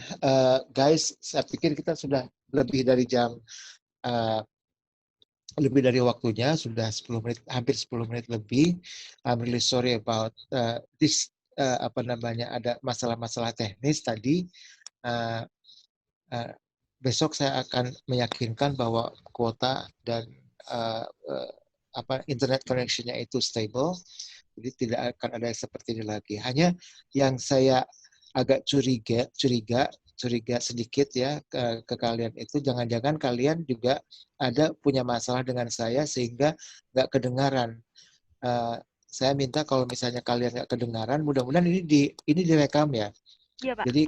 guys, saya pikir kita sudah lebih dari lebih dari waktunya, sudah 10 menit, hampir 10 menit lebih. I'm really sorry about this, ada masalah-masalah teknis tadi. Besok saya akan meyakinkan bahwa kuota dan internet connection-nya itu stable, jadi tidak akan ada seperti ini lagi. Hanya yang saya agak curiga sedikit ya ke kalian itu, jangan-jangan kalian juga punya masalah dengan saya sehingga nggak kedengaran. Saya minta kalau misalnya kalian nggak kedengaran, mudah-mudahan ini direkam ya. Iya, Pak. Jadi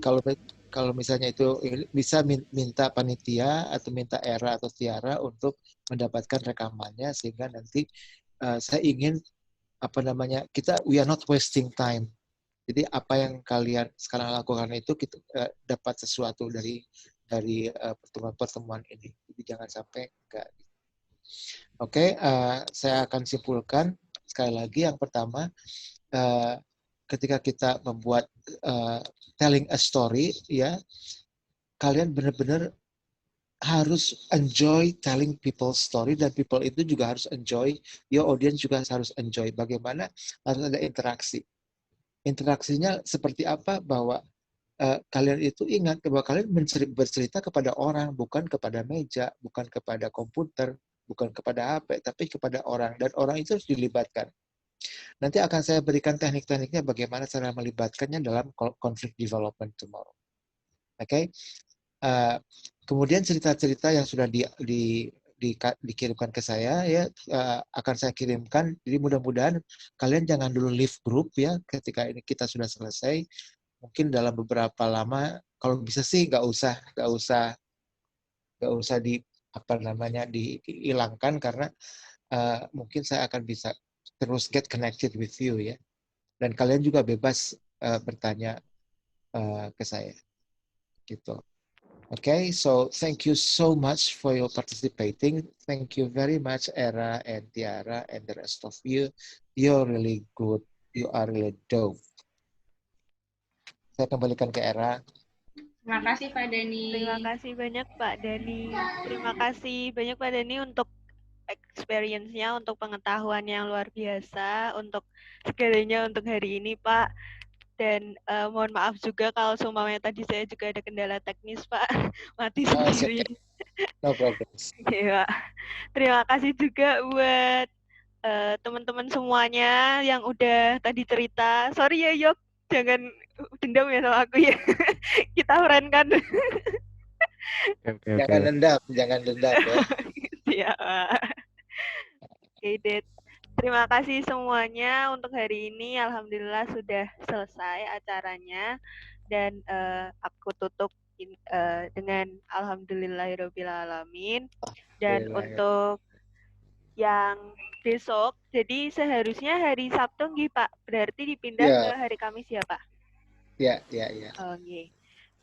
kalau misalnya itu bisa minta panitia atau minta Era atau Tiara untuk mendapatkan rekamannya sehingga nanti saya ingin we are not wasting time. Jadi apa yang kalian sekarang lakukan itu kita dapat sesuatu dari pertemuan-pertemuan ini. Jadi jangan sampai enggak. Oke, saya akan simpulkan sekali lagi. Yang pertama, ketika kita membuat telling a story, ya, kalian benar-benar harus enjoy telling people's story dan people itu juga harus enjoy, your audience juga harus enjoy. Bagaimana harus ada interaksi. Interaksinya seperti apa, bahwa kalian itu ingat bahwa kalian bercerita kepada orang, bukan kepada meja, bukan kepada komputer, bukan kepada HP, tapi kepada orang, dan orang itu harus dilibatkan. Nanti akan saya berikan teknik-tekniknya bagaimana cara melibatkannya dalam conflict development tomorrow. Oke? Kemudian cerita-cerita yang sudah dikirimkan ke saya ya akan saya kirimkan. Jadi mudah-mudahan kalian jangan dulu leave group ya ketika ini kita sudah selesai. Mungkin dalam beberapa lama, kalau bisa sih nggak usah dihilangkan karena mungkin saya akan bisa terus get connected with you ya. Dan kalian juga bebas bertanya ke saya gitu. Okay, so thank you so much for your participating. Thank you very much, Era and Tiara and the rest of you. You're really good. You are really dope. Saya kembalikan ke Era. Terima kasih Pak Dani. Terima kasih banyak Pak Dani. Terima kasih banyak Pak Dani untuk experience-nya, untuk pengetahuan yang luar biasa, untuk segalanya untuk hari ini Pak. Dan mohon maaf juga kalau seumpamanya tadi saya juga ada kendala teknis Pak, mati sendiri. Okay. No problem. Ya, terima kasih juga buat teman-teman semuanya yang udah tadi cerita. Sorry ya Yok, jangan dendam ya sama aku ya. Kita friend kan. Okay. Jangan dendam ya. Iya. Oke, Ded. Terima kasih semuanya untuk hari ini. Alhamdulillah sudah selesai acaranya. Dan aku tutup dengan alhamdulillahirabbil alamin. Dan untuk yang besok, jadi seharusnya hari Sabtu nggih Pak, berarti dipindah ke hari Kamis ya Pak? Ya. Oke.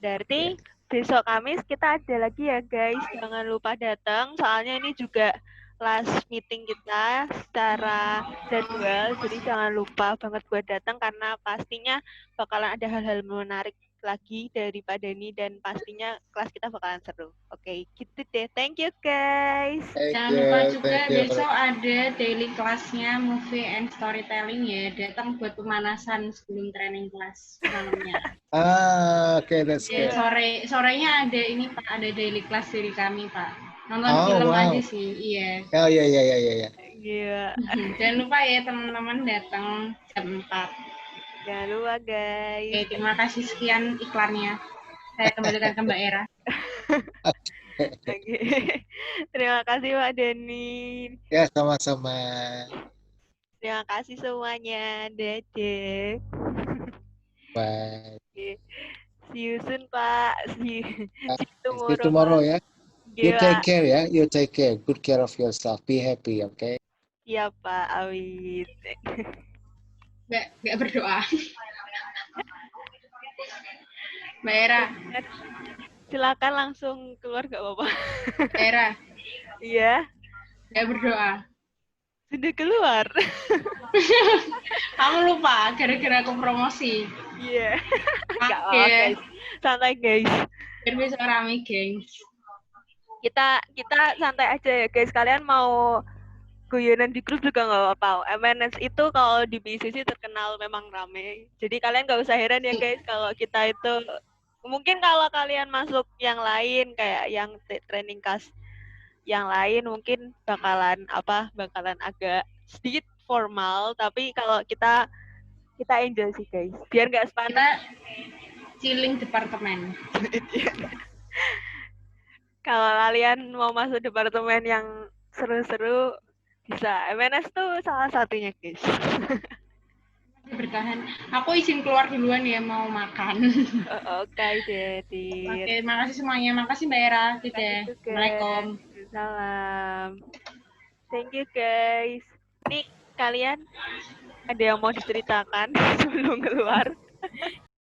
Berarti besok Kamis kita ada lagi ya guys, jangan lupa datang, soalnya ini juga last meeting kita secara jadwal, jadi jangan lupa banget buat datang karena pastinya bakalan ada hal-hal menarik lagi dari Pak Dani dan pastinya kelas kita bakalan seru. Oke, gitu deh. Thank you guys. Jangan lupa juga besok ada daily kelasnya movie and storytelling ya. Datang buat pemanasan sebelum training kelas malamnya. Oke, that's good. Sorenya ada ini Pak, ada daily class dari kami Pak. Nonton film aja sih, iya. Oh iya. Iya. Jangan lupa ya teman-teman datang jam 4. Jangan lupa guys. Oke, terima kasih sekian iklannya. Saya kembalikan ke Mbak Era. Oke. Terima kasih Pak Dani. Ya, sama-sama. Terima kasih semuanya. Dadah. Bye. See you soon Pak. See you tomorrow. See you tomorrow ya. You Gila. take care ya. You take care. Good care of yourself. Be happy, okay? Iya Pak. Amin. Nggak berdoa. Mbak Era. Silakan langsung keluar gak apa-apa. Mbak Era. Iya. Nggak berdoa. Sudah keluar. Kamu lupa gara-gara aku promosi. Iya. Gak apa guys. Santai guys. Biar bisa rame gengs. Kita santai aja ya guys. Kalian mau guyonan di grup juga nggak apa-apa. MNS itu kalau di BCC terkenal memang rame. Jadi kalian nggak usah heran ya guys kalau kita itu mungkin kalau kalian masuk yang lain kayak yang training class yang lain mungkin bakalan agak sedikit formal, tapi kalau kita enjoy sih guys. Biar nggak sepanas. Kita chilling departemen. Kalau kalian mau masuk departemen yang seru-seru bisa. MNS tuh salah satunya, guys. Bertahan. Aku izin keluar duluan ya, mau makan. Oke, Dedi. Oke, makasih semuanya. Makasih Mbak Era. Assalamualaikum. Salam. Thank you, guys. Nih, kalian ada yang mau diceritakan sebelum keluar?